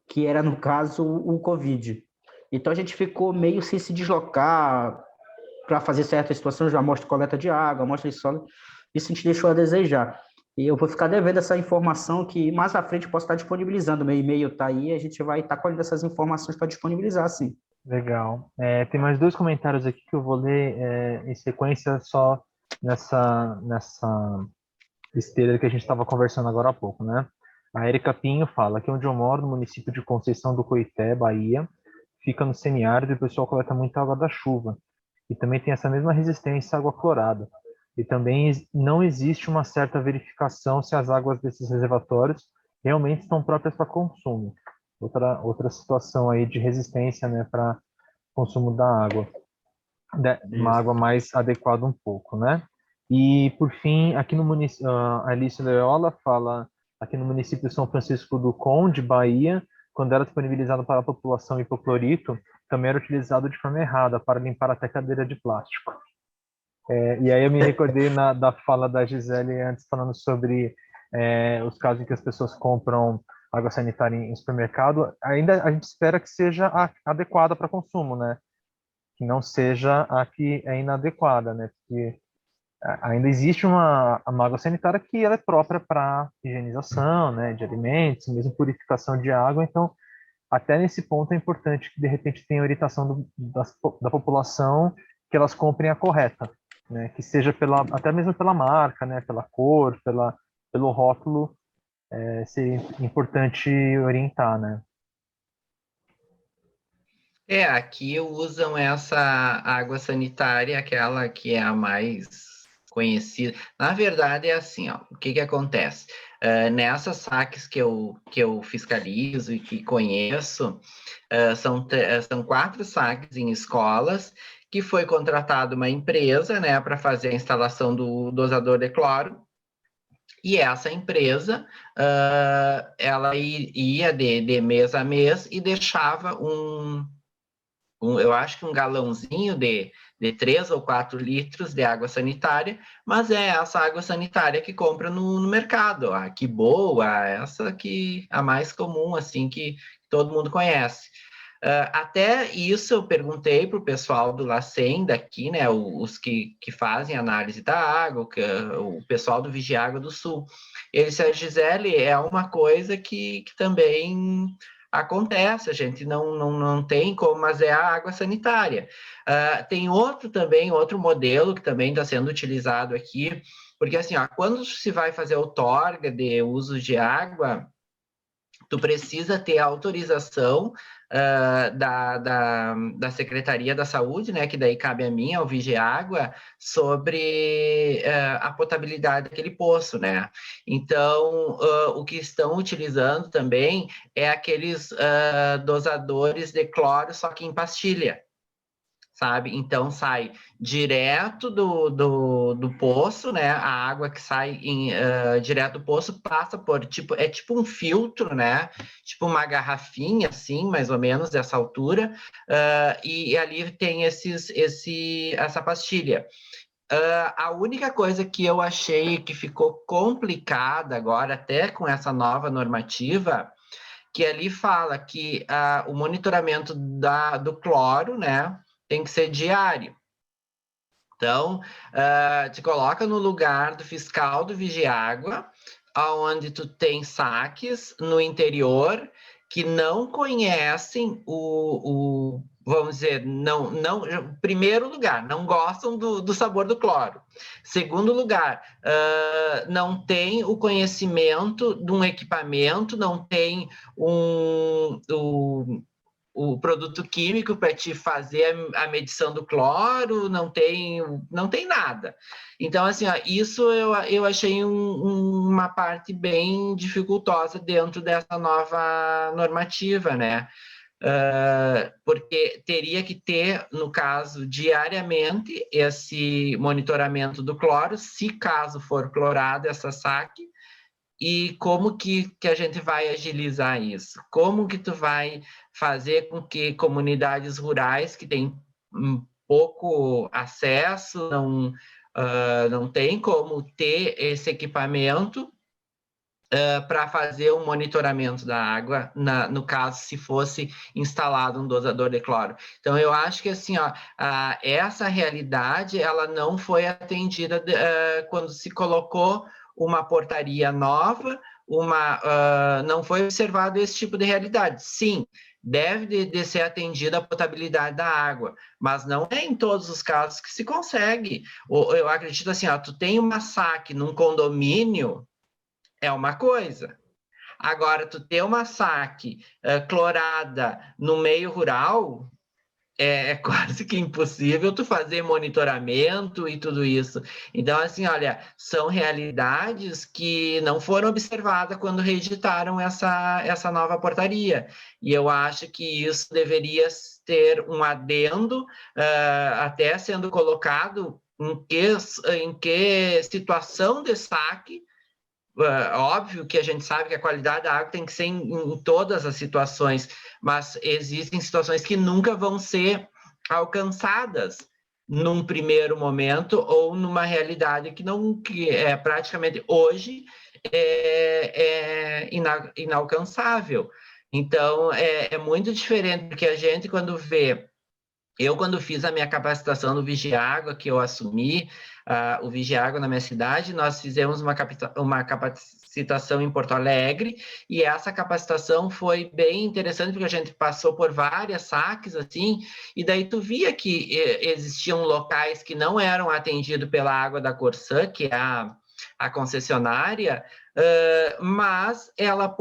que era, no caso, o Covid. Então a gente ficou meio sem se deslocar para fazer certas situações de amostra de coleta de água, amostra de solo, isso a gente deixou a desejar. E eu vou ficar devendo essa informação que mais à frente eu posso estar disponibilizando. Meu e-mail está aí, a gente vai estar colhendo essas informações para disponibilizar, sim. Legal. Tem mais dois comentários aqui que eu vou ler em sequência só nessa esteira que a gente estava conversando agora há pouco, né? A Erika Pinho fala que onde eu moro, no município de Conceição do Coité, Bahia, fica no semiárido e o pessoal coleta muita água da chuva. E também tem essa mesma resistência à água clorada. E também não existe uma certa verificação se as águas desses reservatórios realmente estão próprias para consumo. Outra situação aí de resistência, né, para consumo da água. Uma água mais adequada um pouco, né? E, por fim, aqui no município, a Alice Leola fala, aqui no município de São Francisco do Conde, Bahia, quando era disponibilizado para a população hipoclorito, também era utilizado de forma errada, para limpar até cadeira de plástico. E aí eu me recordei da fala da Gisele antes, falando sobre os casos em que as pessoas compram água sanitária em supermercado. Ainda a gente espera que seja adequada para consumo, né? Que não seja a que é inadequada, né? Porque ainda existe uma água sanitária que ela é própria para higienização, né, de alimentos, mesmo purificação de água. Então, até nesse ponto é importante que de repente tenha orientação da população que elas comprem a correta, né? Que seja até mesmo pela marca, né? Pela cor, pelo rótulo, seria importante orientar, né? Aqui usam essa água sanitária, aquela que é a mais conhecida. Na verdade, é assim, ó, o que acontece? Nessas saques que eu fiscalizo e que conheço, são 4 saques em escolas que foi contratada uma empresa, né, para fazer a instalação do dosador de cloro, e essa empresa, ela ia de mês a mês e deixava eu acho que um galãozinho de 3 ou 4 litros de água sanitária, mas é essa água sanitária que compra no mercado, a que boa, essa que a mais comum, assim, que todo mundo conhece. Até isso eu perguntei para o pessoal do LACEN daqui, né, os que fazem análise da água, o pessoal do Vigiágua do Sul. Ele disse, Gisele, é uma coisa que também acontece, a gente não tem como, mas é a água sanitária. Tem outro modelo que também está sendo utilizado aqui, porque assim, quando se vai fazer outorga de uso de água, tu precisa ter a autorização da Secretaria da Saúde, né, que daí cabe a mim, ao Vigiágua, sobre a potabilidade daquele poço, né? Então, o que estão utilizando também é aqueles dosadores de cloro, só que em pastilha, sabe? Então sai direto do poço, né? A água que sai direto do poço passa por tipo um filtro, né? Tipo uma garrafinha, assim, mais ou menos dessa altura, e ali tem essa pastilha. A única coisa que eu achei que ficou complicada agora, até com essa nova normativa, que ali fala que o monitoramento do cloro, né, tem que ser diário. Então, te coloca no lugar do fiscal do Vigiágua, onde tu tem saques no interior que não conhecem vamos dizer, primeiro lugar, não gostam do sabor do cloro. Segundo lugar, não tem o conhecimento de um equipamento, não tem o produto químico para te fazer a medição do cloro, não tem nada. Então, assim, isso eu achei uma parte bem dificultosa dentro dessa nova normativa, né? Porque teria que ter, no caso, diariamente, esse monitoramento do cloro, se caso for clorado essa saque, e como que a gente vai agilizar isso? Como que tu vai fazer com que comunidades rurais que têm pouco acesso, não tem como ter esse equipamento para fazer um monitoramento da água, no caso, se fosse instalado um dosador de cloro. Então, eu acho que assim, essa realidade ela não foi atendida quando se colocou uma portaria nova, não foi observado esse tipo de realidade. Sim, deve de ser atendida a potabilidade da água, mas não é em todos os casos que se consegue. Eu acredito assim, tu tem uma saque num condomínio, é uma coisa. Agora, tu ter uma saque clorada no meio rural, é quase que impossível tu fazer monitoramento e tudo isso. Então, assim, olha, são realidades que não foram observadas quando reeditaram essa nova portaria. E eu acho que isso deveria ter um adendo, até sendo colocado em que situação de saque. Óbvio que a gente sabe que a qualidade da água tem que ser em todas as situações, mas existem situações que nunca vão ser alcançadas num primeiro momento ou numa realidade que é praticamente hoje inalcançável. Então, é muito diferente, porque a gente quando vê. Eu, quando fiz a minha capacitação no Vigiágua, que eu assumi o Vigiágua na minha cidade, nós fizemos uma capacitação em Porto Alegre, e essa capacitação foi bem interessante, porque a gente passou por várias saques, assim, e daí tu via que existiam locais que não eram atendidos pela água da Corsã, que é a concessionária, mas elas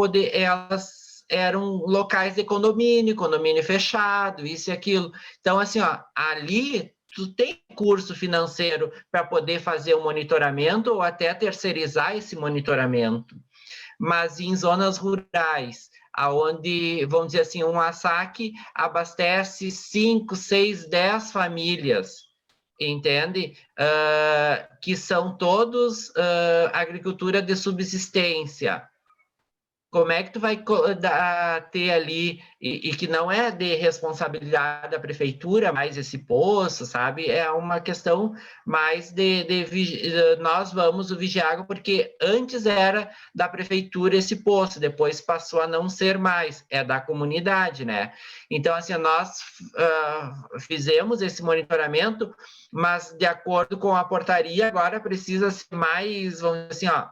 eram locais de condomínio fechado, isso e aquilo. Então, assim, ali tu tem curso financeiro para poder fazer o monitoramento ou até terceirizar esse monitoramento. Mas em zonas rurais, aonde, vamos dizer assim, um açaque abastece 5, 6, 10 famílias, entende? Que são todos agricultura de subsistência. Como é que tu vai ter ali, e que não é de responsabilidade da prefeitura, mais esse poço, sabe? É uma questão mais nós vamos o Vigiágua, porque antes era da prefeitura esse poço, depois passou a não ser mais, é da comunidade, né? Então, assim, nós fizemos esse monitoramento, mas de acordo com a portaria, agora precisa ser mais, vamos dizer assim, ó,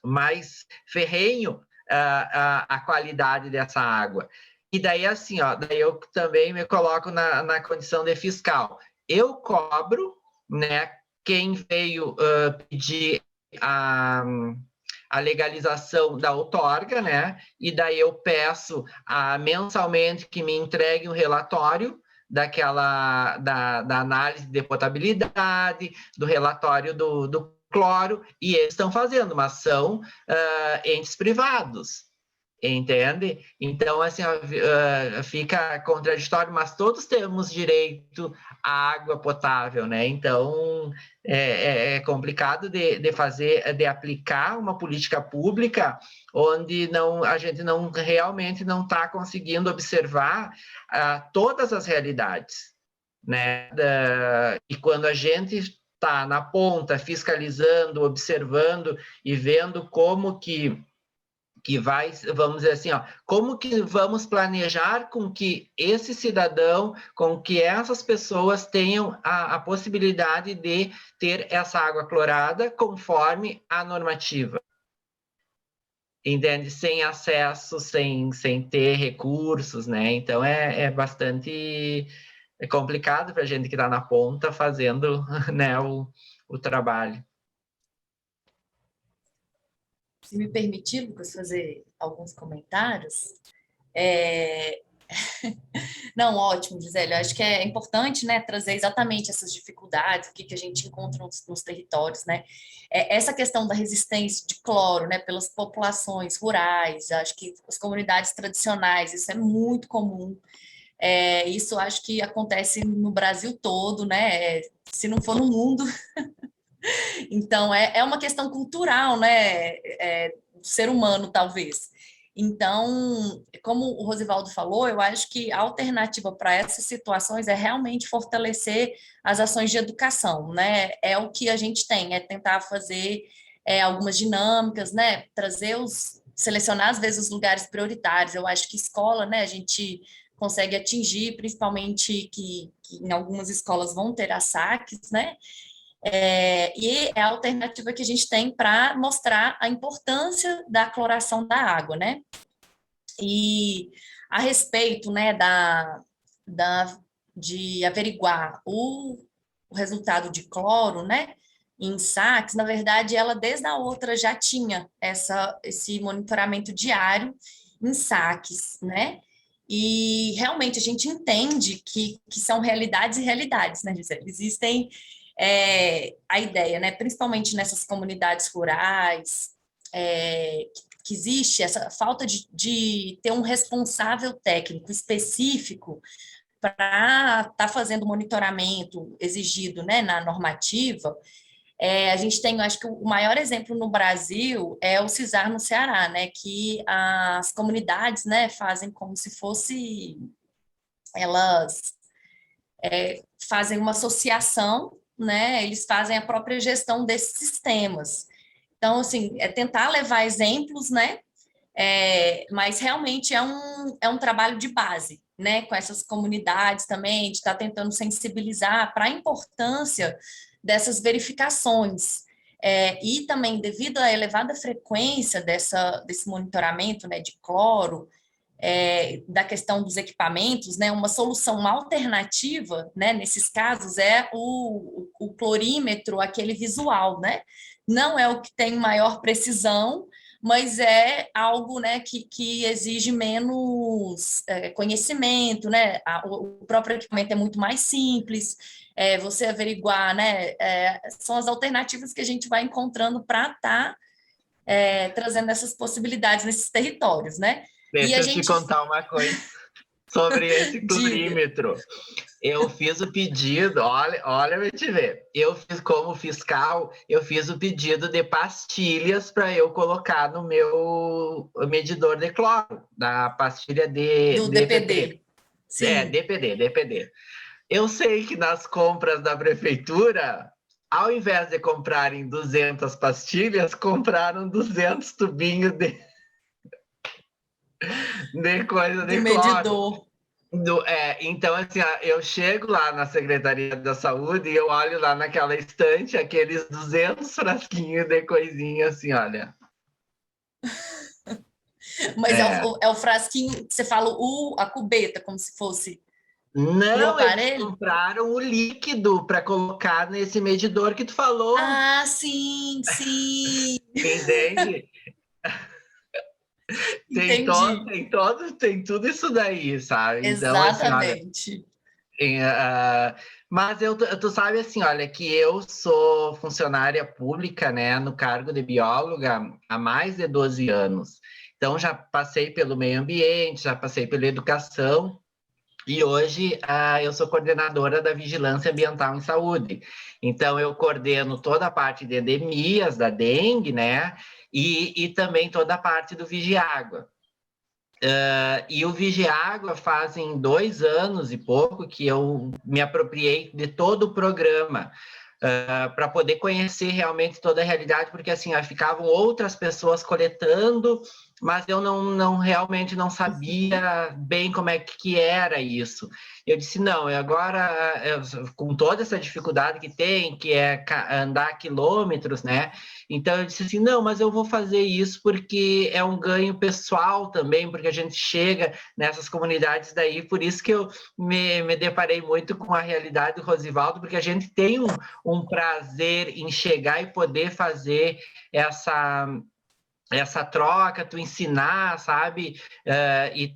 mais ferrenho a qualidade dessa água. E daí, assim, ó, daí eu também me coloco na condição de fiscal. Eu cobro, né, quem veio pedir a legalização da outorga, né, e daí eu peço mensalmente que me entregue um relatório da análise de potabilidade, do relatório do cloro, e eles estão fazendo, mas são entes privados, entende? Então, assim, fica contraditório, mas todos temos direito à água potável, né? Então, é complicado de fazer, de aplicar uma política pública onde a gente realmente não está conseguindo observar todas as realidades, né? E quando a gente está na ponta, fiscalizando, observando e vendo como que vai, vamos dizer assim, ó, como que vamos planejar com que esse cidadão, com que essas pessoas tenham a possibilidade de ter essa água clorada conforme a normativa. Entende? Sem acesso, sem ter recursos, né? Então, é bastante... É complicado para a gente que está na ponta fazendo, né, o trabalho. Se me permitir, Lucas, fazer alguns comentários. Não, ótimo, Gisele. Eu acho que é importante, né, trazer exatamente essas dificuldades, o que a gente encontra nos territórios, né? Essa questão da resistência de cloro, né, pelas populações rurais, acho que as comunidades tradicionais, isso é muito comum. Isso acho que acontece no Brasil todo, né? Se não for no mundo. Então, é uma questão cultural, né? Do ser humano, talvez. Então, como o Rosivaldo falou, eu acho que a alternativa para essas situações é realmente fortalecer as ações de educação, né? É o que a gente tem, é tentar fazer algumas dinâmicas, né? Selecionar, às vezes, os lugares prioritários. Eu acho que escola, né? A gente consegue atingir, principalmente que em algumas escolas vão ter as saques, né? E é a alternativa que a gente tem para mostrar a importância da cloração da água, né? E a respeito, né, de averiguar o resultado de cloro, né, em saques, na verdade, ela desde a outra já tinha esse monitoramento diário em saques, né? E realmente a gente entende que são realidades e realidades, né, Gisele? Existem a ideia, né, principalmente nessas comunidades rurais, que existe essa falta de ter um responsável técnico específico para estar fazendo o monitoramento exigido, né, na normativa. A gente tem, acho que o maior exemplo no Brasil é o CISAR no Ceará, né, que as comunidades, né, fazem como se fosse, elas fazem uma associação, né, eles fazem a própria gestão desses sistemas. Então, assim, tentar levar exemplos, né, mas realmente é um trabalho de base, né, com essas comunidades também, de estar tentando sensibilizar para a importância dessas verificações. E também, devido à elevada frequência desse monitoramento, né, de cloro, da questão dos equipamentos, né, uma solução alternativa, né, nesses casos, é o clorímetro, aquele visual, né? Não é o que tem maior precisão, mas é algo, né, que exige menos conhecimento, né? O próprio equipamento é muito mais simples, você averiguar, né? São as alternativas que a gente vai encontrando para estar trazendo essas possibilidades nesses territórios, né? Deixa eu te contar uma coisa sobre esse clurímetro. Eu fiz o pedido, olha para te ver. Eu fiz como fiscal, eu fiz o pedido de pastilhas para eu colocar no meu medidor de cloro, da pastilha de Do DPP. DPD. Sim. DPD. Eu sei que nas compras da prefeitura, ao invés de comprarem 200 pastilhas, compraram 200 tubinhos de coisa de Do cloro. medidor. Então, assim, eu chego lá na Secretaria da Saúde e eu olho lá naquela estante aqueles 200 frasquinhos de coisinha, assim, olha. Mas é o frasquinho, você fala a cubeta, como se fosse pro Não, eles aparelho? compraram o líquido para colocar nesse medidor que tu falou. Ah, sim. Entende? Entendi. Tem tudo isso daí, sabe? Então, assim, olha. Exatamente. Mas tu sabe assim, olha, que eu sou funcionária pública, né, no cargo de bióloga há mais de 12 anos. Então, já passei pelo meio ambiente, já passei pela educação, e hoje eu sou coordenadora da Vigilância Ambiental em Saúde. Então, eu coordeno toda a parte de endemias da dengue, né, e também toda a parte do Vigiágua. E o Vigiágua fazem 2 anos e pouco que eu me apropriei de todo o programa para poder conhecer realmente toda a realidade, porque assim ficavam outras pessoas coletando, mas eu realmente não sabia bem como é que era isso. Eu disse, não, agora, com toda essa dificuldade que tem, que é andar quilômetros, né? Então eu disse assim, não, mas eu vou fazer isso porque é um ganho pessoal também, porque a gente chega nessas comunidades daí, por isso que eu me deparei muito com a realidade do Rosivaldo, porque a gente tem um prazer em chegar e poder fazer essa troca, tu ensinar, sabe? E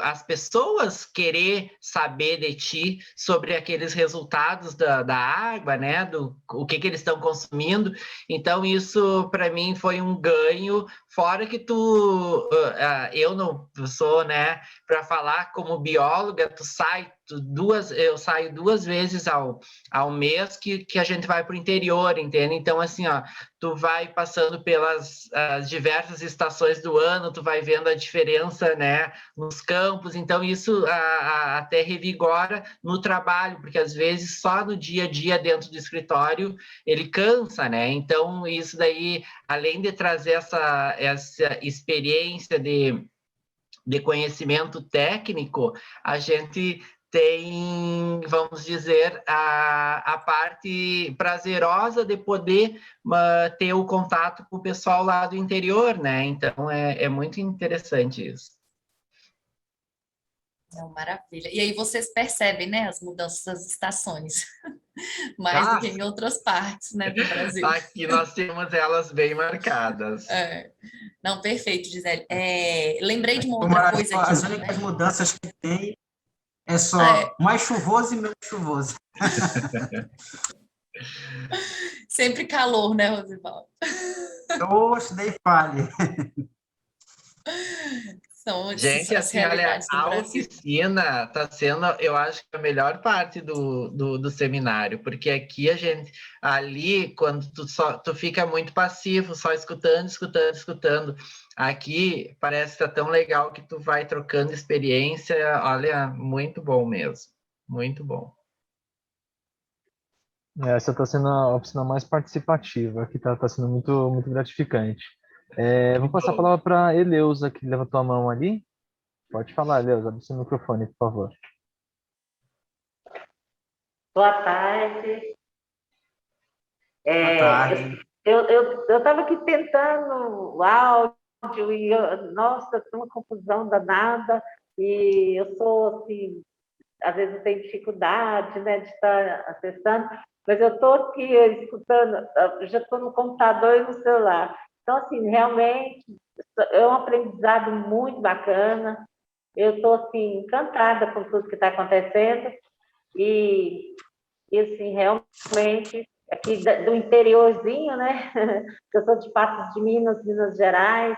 as pessoas querer saber de ti sobre aqueles resultados da água, né? O que eles estão consumindo. Então, isso para mim foi um ganho, fora que eu não sou, né? Para falar como bióloga, eu saio 2 vezes ao mês que a gente vai para o interior, entende? Então, assim, ó, tu vai passando pelas diversas estações do ano, tu vai vendo a diferença, né, nos campos, então isso até revigora no trabalho, porque às vezes só no dia a dia dentro do escritório ele cansa, né, então isso daí, além de trazer essa experiência de conhecimento técnico, a gente tem, vamos dizer, a parte prazerosa de poder ter o contato com o pessoal lá do interior, né? Então, é muito interessante isso. Maravilha. E aí vocês percebem, né, as mudanças das estações, mais do que em outras partes, né, do Brasil. Aqui nós temos elas bem marcadas. Não, perfeito, Gisele. Lembrei de uma outra coisa aqui. As únicas mudanças que tem é só mais chuvoso e menos chuvoso. Sempre calor, né, Rosivaldo? Oxe, daí fale. São Gente, as assim, olha, realidades do a Brasil. oficina está sendo, eu acho que a melhor parte do seminário, porque aqui ali, quando tu fica muito passivo, só escutando. Aqui parece que tá tão legal que tu vai trocando experiência, olha, muito bom mesmo, muito bom. Essa está sendo a oficina mais participativa, que está sendo muito, muito gratificante. Vou passar a palavra para Eleusa, que levantou a mão ali. Pode falar, Eleusa, abre o seu microfone, por favor. Boa tarde. Boa tarde. Eu estava aqui tentando o áudio e, nossa, tem uma confusão danada e eu sou, assim, às vezes eu tenho dificuldade, né, de estar acessando, mas eu estou aqui escutando, já estou no computador e no celular. Então, assim, realmente é um aprendizado muito bacana. Eu estou, assim, encantada com tudo que está acontecendo e assim, realmente, aqui do interiorzinho, né? Eu sou de Patos de Minas, Minas Gerais,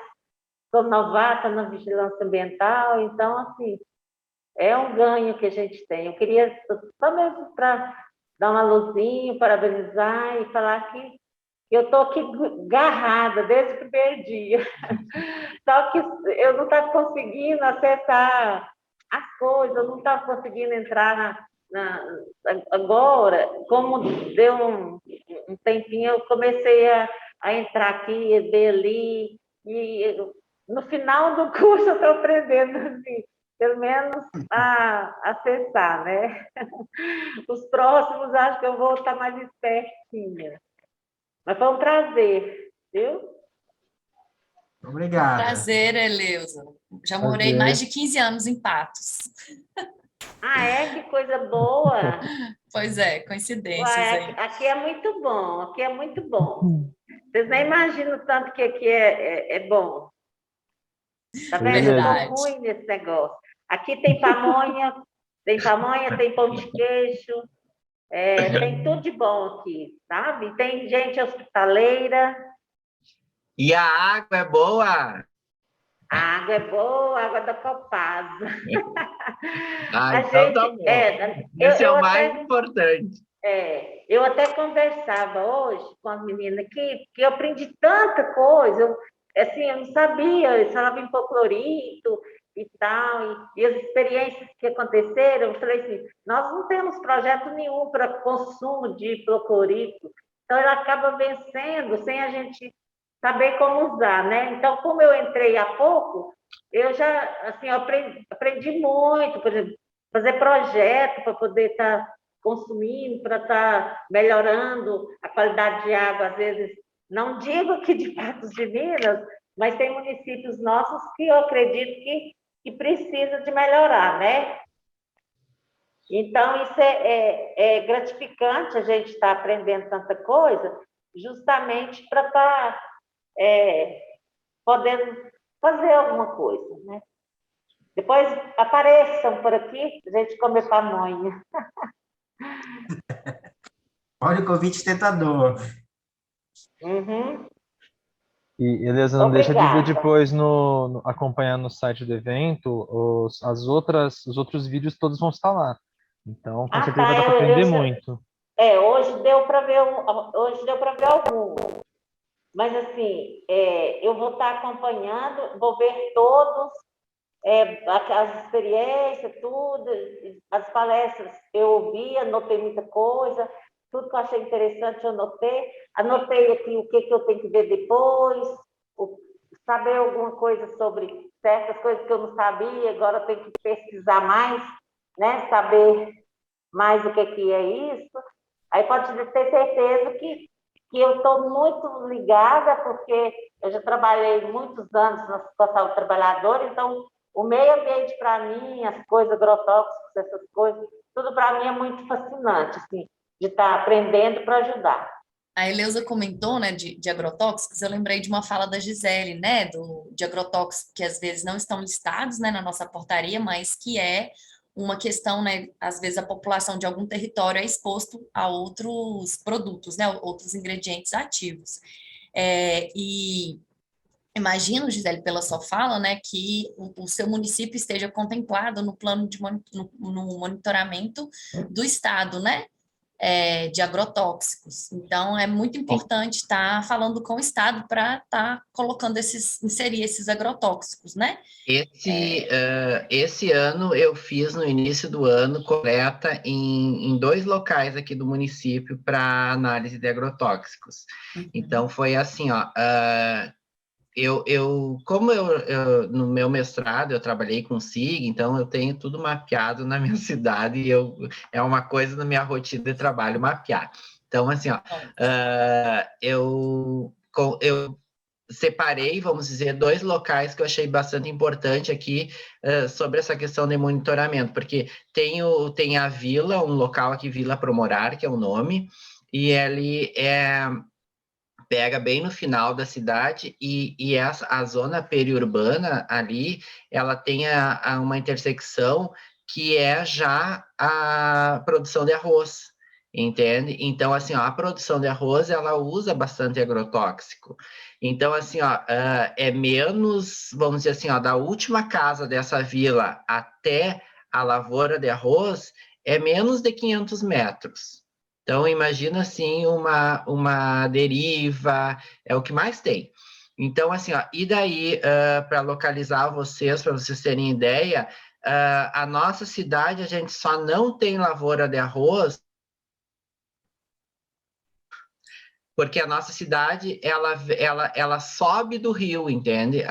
sou novata na vigilância ambiental, então, assim, é um ganho que a gente tem. Eu queria, só mesmo para dar uma luzinha, parabenizar e falar que eu estou aqui agarrada desde o primeiro dia. Só que eu não estava conseguindo acessar as coisas, eu não estava conseguindo entrar agora. Como deu um tempinho, eu comecei a entrar aqui, ver ali, e no final do curso eu estou aprendendo, assim, pelo menos a acessar, né? Os próximos, acho que eu vou estar mais espertinha. Mas foi um prazer, viu? Obrigado. Prazer, Eleusa. Já morei Prazer. mais de 15 anos em Patos. Ah, é? Que coisa boa! Pois é, coincidências Uai, aí. aqui é muito bom, aqui é muito bom. Vocês nem imaginam o tanto que aqui é bom. Tá vendo? Eu Verdade. sou ruim nesse negócio. Aqui tem pamonha, tem pão de queijo, tem tudo de bom aqui, sabe? Tem gente hospitaleira, E a água é boa? a água é boa, a água da Copasa. Ah, A então tá gente, bom. eu, Esse é eu o mais até importante. eu até conversava hoje com as meninas aqui, porque eu aprendi tanta coisa, assim, eu não sabia, eles falavam em hipoclorito e tal, e as experiências que aconteceram, eu falei assim, nós não temos projeto nenhum para consumo de hipoclorito, então ele acaba vencendo sem a gente saber como usar, né? Então, como eu entrei há pouco, eu já, assim, eu aprendi muito, por exemplo, fazer projeto para poder estar consumindo, para estar melhorando a qualidade de água, às vezes, não digo aqui de Patos de Minas, mas tem municípios nossos que eu acredito que precisa de melhorar, né? Então, isso é gratificante a gente estar aprendendo tanta coisa, justamente para estar podendo fazer alguma coisa, né? Depois apareçam por aqui, a gente come pamonha. Olha o convite tentador. Uhum. E Elisa, não deixa de ver Obrigada. depois acompanhar no site do evento, os outros vídeos todos vão estar lá. Então, com Ah, certeza vai tá. dar para aprender muito. Hoje deu para ver hoje deu para ver algum. Mas assim, eu vou estar acompanhando, vou ver todos, as experiências, tudo, as palestras eu ouvi, anotei muita coisa, tudo que eu achei interessante eu anotei aqui o que eu tenho que ver depois, saber alguma coisa sobre certas coisas que eu não sabia, agora eu tenho que pesquisar mais, né? Saber mais o que é isso. Aí pode ter certeza que eu estou muito ligada, porque eu já trabalhei muitos anos na Situação do Trabalhador, então o meio ambiente para mim, as coisas agrotóxicas, essas coisas, tudo para mim é muito fascinante, assim, de estar aprendendo para ajudar. A Eleusa comentou, né, de agrotóxicos, eu lembrei de uma fala da Gisele, né, de agrotóxicos que às vezes não estão listados, né, na nossa portaria, mas que é uma questão, né, às vezes a população de algum território é exposto a outros produtos, né, outros ingredientes ativos. E imagino, Gisele, pela sua fala, né, que o seu município esteja contemplado no plano no monitoramento do Estado, né, de agrotóxicos. Então, é muito importante estar falando com o Estado para estar colocando inserir esses agrotóxicos, né? Esse ano eu fiz no início do ano coleta em 2 locais aqui do município para análise de agrotóxicos. Então foi assim, ó, como eu no meu mestrado eu trabalhei com SIG, então eu tenho tudo mapeado na minha cidade e é uma coisa na minha rotina de trabalho mapear. Então assim, ó, eu separei, vamos dizer, 2 locais que eu achei bastante importante aqui sobre essa questão de monitoramento, porque tem a Vila, um local aqui, Vila Promorar, que é o nome, e ele pega bem no final da cidade e a zona periurbana ali, ela tem uma intersecção que é já a produção de arroz. entende? Então, assim, ó, a produção de arroz, ela usa bastante agrotóxico. Então, assim, ó, é menos, vamos dizer assim, ó, da última casa dessa vila até a lavoura de arroz, é menos de 500 metros. Então, imagina, assim, uma deriva, é o que mais tem. Então, assim, ó, e daí, para localizar vocês, para vocês terem ideia, a nossa cidade, a gente só não tem lavoura de arroz porque a nossa cidade, ela sobe do rio, entende?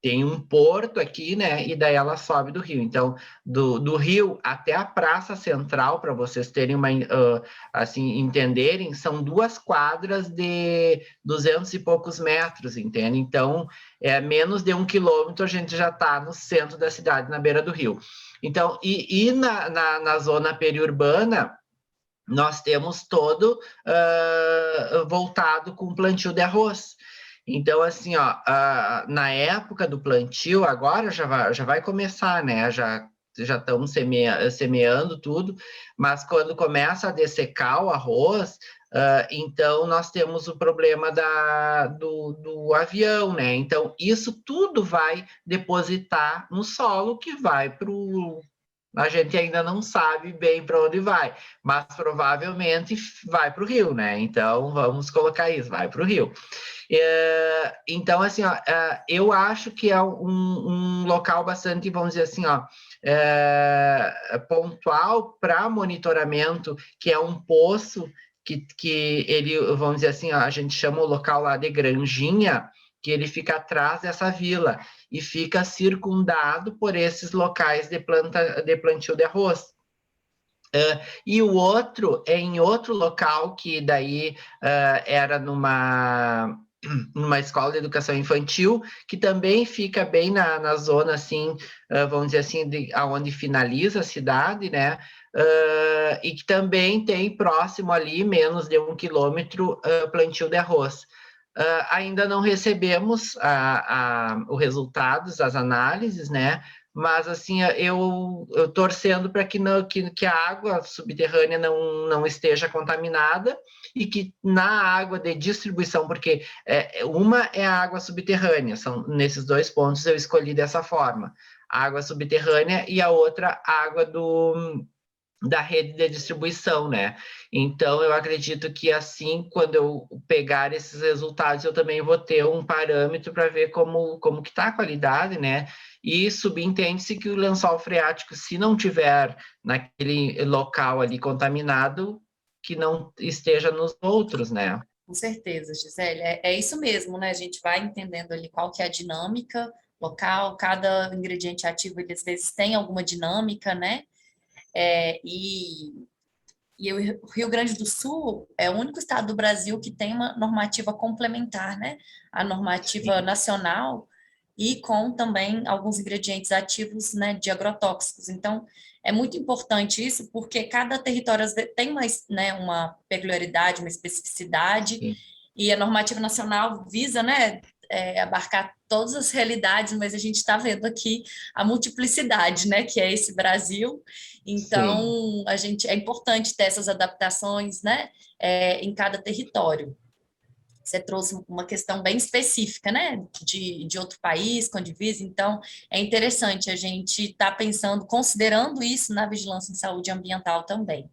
Tem um porto aqui, né? E daí ela sobe do rio. Então, do rio até a Praça Central, para vocês terem assim, entenderem, são 2 quadras de 200 e poucos metros, entende? Então, menos de 1 quilômetro a gente já está no centro da cidade, na beira do rio. Então, na zona periurbana, nós temos todo voltado com plantio de arroz. Então, assim, ó, na época do plantio, agora já vai começar, né? Já estamos semeando tudo, mas quando começa a dessecar o arroz, então nós temos o problema do avião, né? Então, isso tudo vai depositar no solo que vai para o. A gente ainda não sabe bem para onde vai, mas provavelmente vai para o rio, né? Então, vamos colocar isso, vai para o rio. Então, assim, ó, eu acho que é um local bastante, vamos dizer assim, ó, pontual para monitoramento, que é um poço que ele, vamos dizer assim, ó, a gente chama o local lá de Granjinha, que ele fica atrás dessa vila e fica circundado por esses locais de plantio de arroz. E o outro é em outro local, que daí era numa escola de educação infantil, que também fica bem na zona, assim, vamos dizer assim, onde finaliza a cidade, né? E que também tem próximo ali, menos de 1 quilômetro, plantio de arroz. Ainda não recebemos os resultados das análises, né? Mas, assim, eu torcendo para que a água subterrânea não esteja contaminada e que na água de distribuição, porque uma é a água subterrânea, são nesses 2 pontos eu escolhi dessa forma, a água subterrânea e a outra água da rede de distribuição, né? Então, eu acredito que assim, quando eu pegar esses resultados, eu também vou ter um parâmetro para ver como que está a qualidade, né? E subentende-se que o lençol freático, se não tiver naquele local ali contaminado, que não esteja nos outros, né? Com certeza, Gisele. É isso mesmo, né? A gente vai entendendo ali qual que é a dinâmica local, cada ingrediente ativo, ele às vezes tem alguma dinâmica, né? E o Rio Grande do Sul é o único estado do Brasil que tem uma normativa complementar, né? A normativa nacional e com também alguns ingredientes ativos, né, de agrotóxicos. Então, é muito importante isso, porque cada território tem uma peculiaridade, uma especificidade, Sim. e a normativa nacional visa, né, abarcar todas as realidades, mas a gente está vendo aqui a multiplicidade, né, que é esse Brasil. Então, é importante ter essas adaptações, né, em cada território. Você trouxe uma questão bem específica, né, de outro país, com divisa, então é interessante a gente estar pensando, considerando isso na vigilância em saúde ambiental também.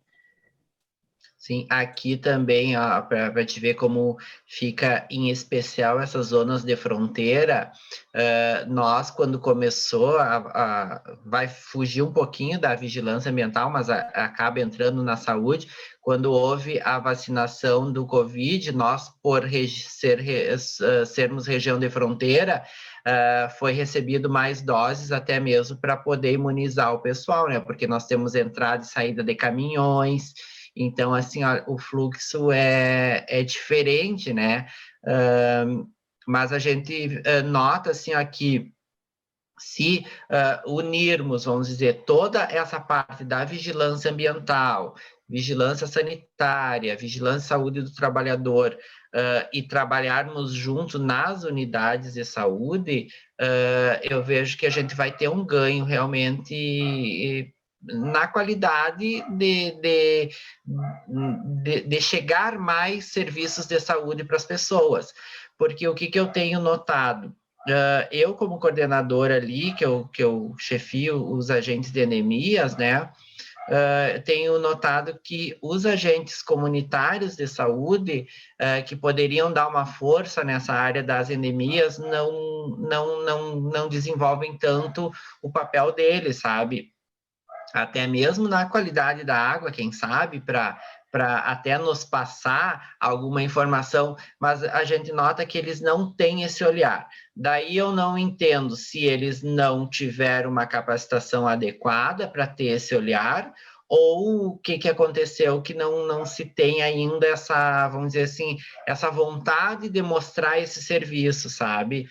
Sim, aqui também, para te ver como fica em especial essas zonas de fronteira, nós, quando começou, vai fugir um pouquinho da vigilância ambiental, mas acaba entrando na saúde, quando houve a vacinação do Covid, nós, por sermos região de fronteira, foi recebido mais doses até mesmo para poder imunizar o pessoal, né? Porque nós temos entrada e saída de caminhões. Então, assim, ó, o fluxo é diferente, né? Mas a gente nota, assim, ó, que se unirmos, vamos dizer, toda essa parte da vigilância ambiental, vigilância sanitária, vigilância saúde do trabalhador, e trabalharmos junto nas unidades de saúde, eu vejo que a gente vai ter um ganho realmente na qualidade de chegar mais serviços de saúde para as pessoas. Porque o que eu tenho notado? Eu, como coordenador ali, que eu chefio os agentes de anemias, né? Tenho notado que os agentes comunitários de saúde que poderiam dar uma força nessa área das endemias não desenvolvem tanto o papel deles, sabe? Até mesmo na qualidade da água, quem sabe, para até nos passar alguma informação, mas a gente nota que eles não têm esse olhar. Daí eu não entendo se eles não tiveram uma capacitação adequada para ter esse olhar, ou o que aconteceu que não se tem ainda essa, vamos dizer assim, essa vontade de mostrar esse serviço, sabe?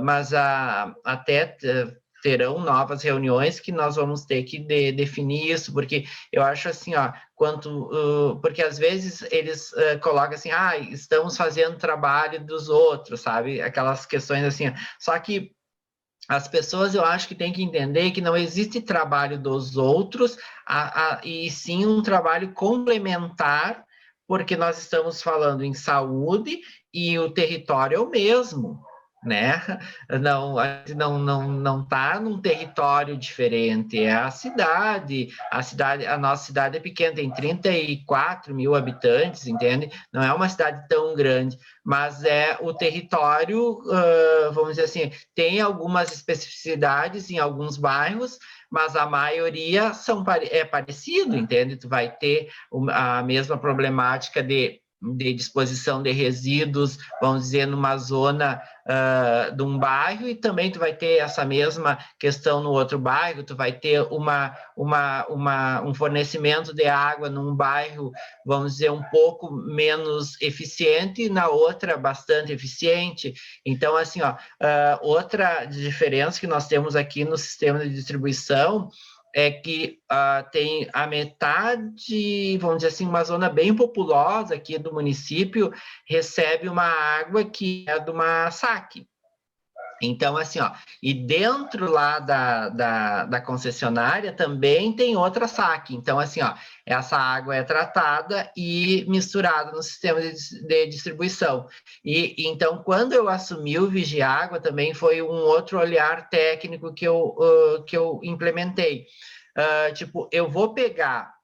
Mas até terão novas reuniões que nós vamos ter que definir isso, porque eu acho assim, ó, porque às vezes eles colocam assim, estamos fazendo trabalho dos outros, sabe? Aquelas questões assim, ó. Só que as pessoas, eu acho que têm que entender que não existe trabalho dos outros, e sim um trabalho complementar, porque nós estamos falando em saúde e o território é o mesmo, né? Não está num território diferente, é a nossa cidade é pequena, tem 34 mil habitantes, entende? Não é uma cidade tão grande, mas é o território, vamos dizer assim, tem algumas especificidades em alguns bairros, mas a maioria é parecido, entende? Tu vai ter a mesma problemática de disposição de resíduos, vamos dizer, numa zona de um bairro, e também tu vai ter essa mesma questão no outro bairro, tu vai ter um fornecimento de água num bairro, vamos dizer, um pouco menos eficiente, e na outra bastante eficiente. Então, assim, ó, outra diferença que nós temos aqui no sistema de distribuição é que tem a metade, vamos dizer assim, uma zona bem populosa aqui do município, recebe uma água que é de uma SAC. Então, assim, ó, e dentro lá da concessionária também tem outra SAC. Então, assim, ó, essa água é tratada e misturada no sistema de distribuição. E então, quando eu assumi o Vigiágua, também foi um outro olhar técnico que eu implementei. Tipo, eu vou pegar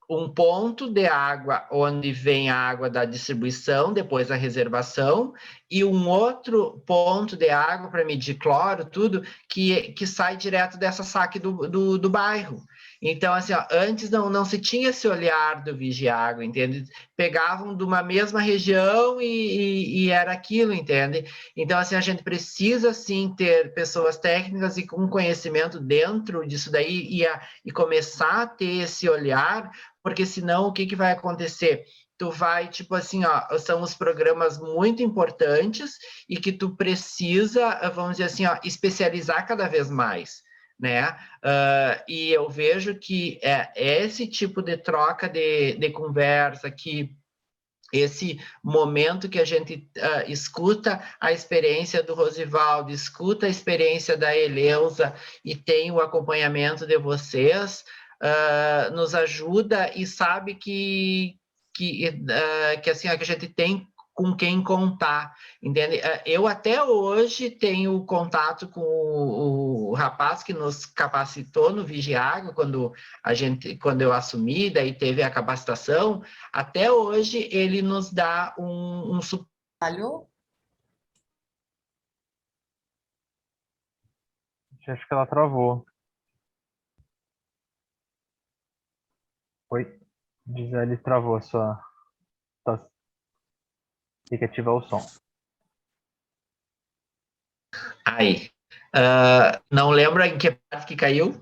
um ponto de água onde vem a água da distribuição, depois a reservação, e um outro ponto de água para medir cloro, tudo, que sai direto dessa SAC do bairro. Então, assim, ó, antes não se tinha esse olhar do Vigiágua, entende? Pegavam de uma mesma região e era aquilo, entende? Então, assim, a gente precisa, sim, ter pessoas técnicas e com conhecimento dentro disso daí e começar a ter esse olhar, porque senão o que vai acontecer? Tu vai, tipo assim, ó, são os programas muito importantes e que tu precisa, vamos dizer assim, ó, especializar cada vez mais, né? E eu vejo que esse tipo de troca de conversa, que esse momento que a gente escuta a experiência do Rosivaldo, escuta a experiência da Eleusa e tem o acompanhamento de vocês, nos ajuda e sabe que assim, que a gente tem com quem contar, entende? Eu até hoje tenho contato com o rapaz que nos capacitou no Vigiágua, quando eu assumi, daí teve a capacitação, até hoje ele nos dá um suporte. Acho que ela travou. Oi, Gisele travou a sua... Tem que ativar o som. Aí. Não lembro em que parte que caiu?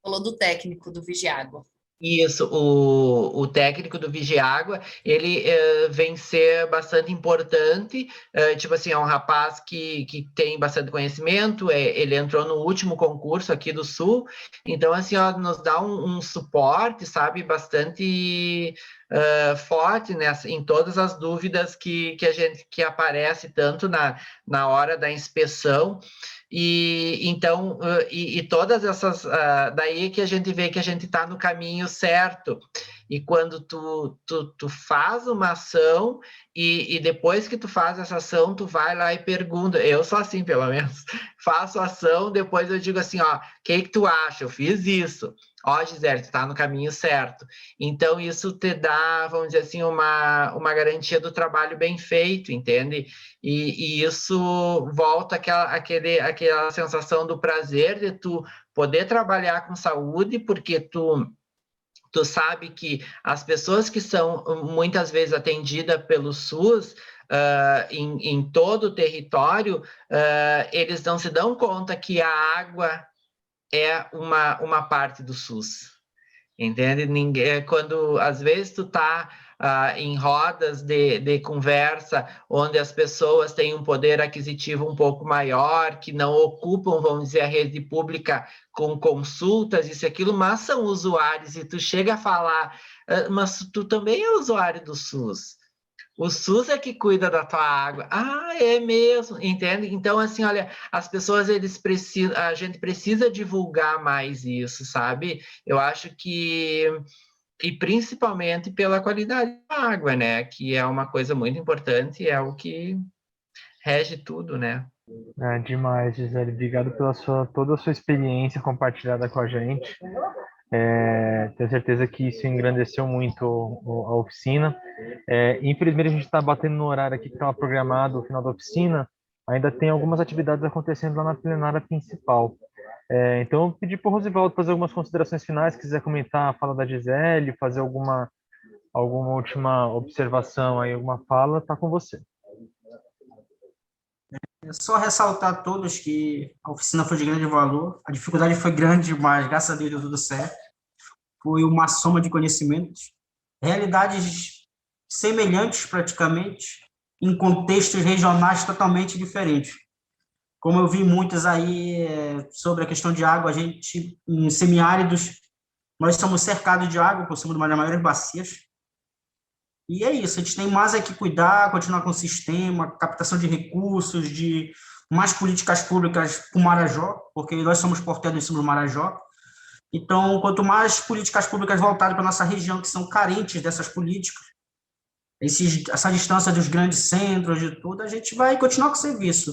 Falou do técnico do Vigiágua. Isso, o técnico do Vigiágua, ele vem ser bastante importante, tipo assim, é um rapaz que tem bastante conhecimento, ele entrou no último concurso aqui do Sul, então, assim, ó, nos dá um suporte, sabe, bastante forte, né, em todas as dúvidas que aparece, tanto na hora da inspeção, E então, e todas essas, daí que a gente vê que a gente está no caminho certo. E quando tu faz uma ação e depois que tu faz essa ação, tu vai lá e pergunta. Eu sou assim, pelo menos. Faço a ação, depois eu digo assim, ó, o que tu acha? Eu fiz isso. Ó, Gisele, tu tá no caminho certo. Então, isso te dá, vamos dizer assim, uma garantia do trabalho bem feito, entende? E isso volta aquela sensação do prazer de tu poder trabalhar com saúde, porque tu sabe que as pessoas que são muitas vezes atendidas pelo SUS, em todo o território, eles não se dão conta que a água é uma parte do SUS, entende? Quando às vezes tu tá em rodas de conversa, onde as pessoas têm um poder aquisitivo um pouco maior, que não ocupam, vamos dizer, a rede pública com consultas, isso e aquilo, mas são usuários, e tu chega a falar, mas tu também é usuário do SUS. O SUS é que cuida da tua água. Ah, é mesmo, entende? Então, assim, olha, as pessoas, a gente precisa divulgar mais isso, sabe? Eu acho que, e principalmente pela qualidade da água, né? Que é uma coisa muito importante, é o que rege tudo, né? É demais, Gisele. Obrigado pela toda a sua experiência compartilhada com a gente. Tenho certeza que isso engrandeceu muito a oficina. Infelizmente, a gente está batendo no horário aqui que estava programado, o final da oficina. Ainda tem algumas atividades acontecendo lá na plenária principal. Então, eu pedi para o Rosivaldo fazer algumas considerações finais, se quiser comentar a fala da Gisele, fazer alguma última observação, aí, alguma fala, está com você. É só ressaltar a todos que a oficina foi de grande valor, a dificuldade foi grande, mas graças a Deus deu tudo certo. Foi uma soma de conhecimentos, realidades semelhantes praticamente, em contextos regionais totalmente diferentes. Como eu vi muitas aí sobre a questão de água, a gente, em semiáridos, nós somos cercados de água, possuímos uma das maiores bacias. E é isso, a gente tem mais é que cuidar, continuar com o sistema, captação de recursos, de mais políticas públicas para o Marajó, porque nós somos porteiros em cima do Marajó. Então, quanto mais políticas públicas voltadas para a nossa região, que são carentes dessas políticas, essa distância dos grandes centros, de tudo, a gente vai continuar com o serviço.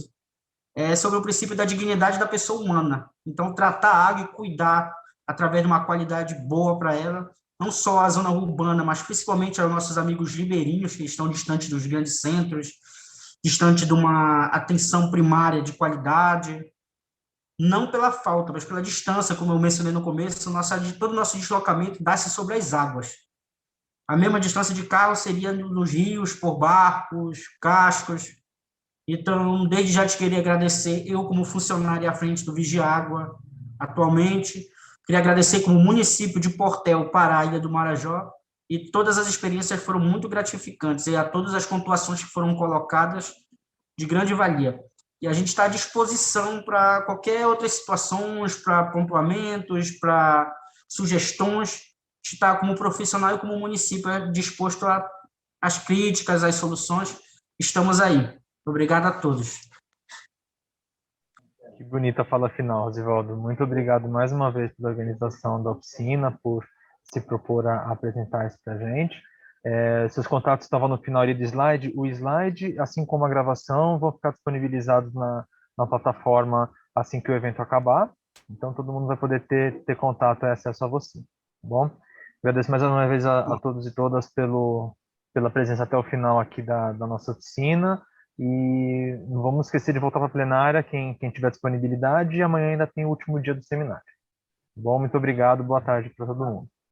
Sobre o princípio da dignidade da pessoa humana. Então, tratar a água e cuidar através de uma qualidade boa para ela, não só a zona urbana, mas principalmente aos nossos amigos ribeirinhos, que estão distantes dos grandes centros, distante de uma atenção primária de qualidade, não pela falta, mas pela distância, como eu mencionei no começo, todo o nosso deslocamento dá-se sobre as águas. A mesma distância de carro seria nos rios, por barcos, cascos. Então, desde já te queria agradecer, eu como funcionário à frente do Vigiágua, atualmente, queria agradecer como município de Portel, para a Ilha do Marajó, e todas as experiências foram muito gratificantes, e a todas as pontuações que foram colocadas, de grande valia. E a gente está à disposição para qualquer outras situações, para pontuamentos, para sugestões, está como profissional e como município disposto às críticas, às soluções, estamos aí. Obrigado a todos. Que bonita fala final, Rosivaldo. Muito obrigado mais uma vez pela organização da oficina, por se propor a apresentar isso para a gente. Seus contatos estavam no final ali do slide. O slide, assim como a gravação, vão ficar disponibilizados na plataforma assim que o evento acabar. Então, todo mundo vai poder ter contato e acesso a você. Tá bom? Agradeço mais uma vez a todos e todas pela presença até o final aqui da nossa oficina. E não vamos esquecer de voltar para a plenária, quem tiver disponibilidade, e amanhã ainda tem o último dia do seminário. Bom, muito obrigado, boa tarde para todo mundo.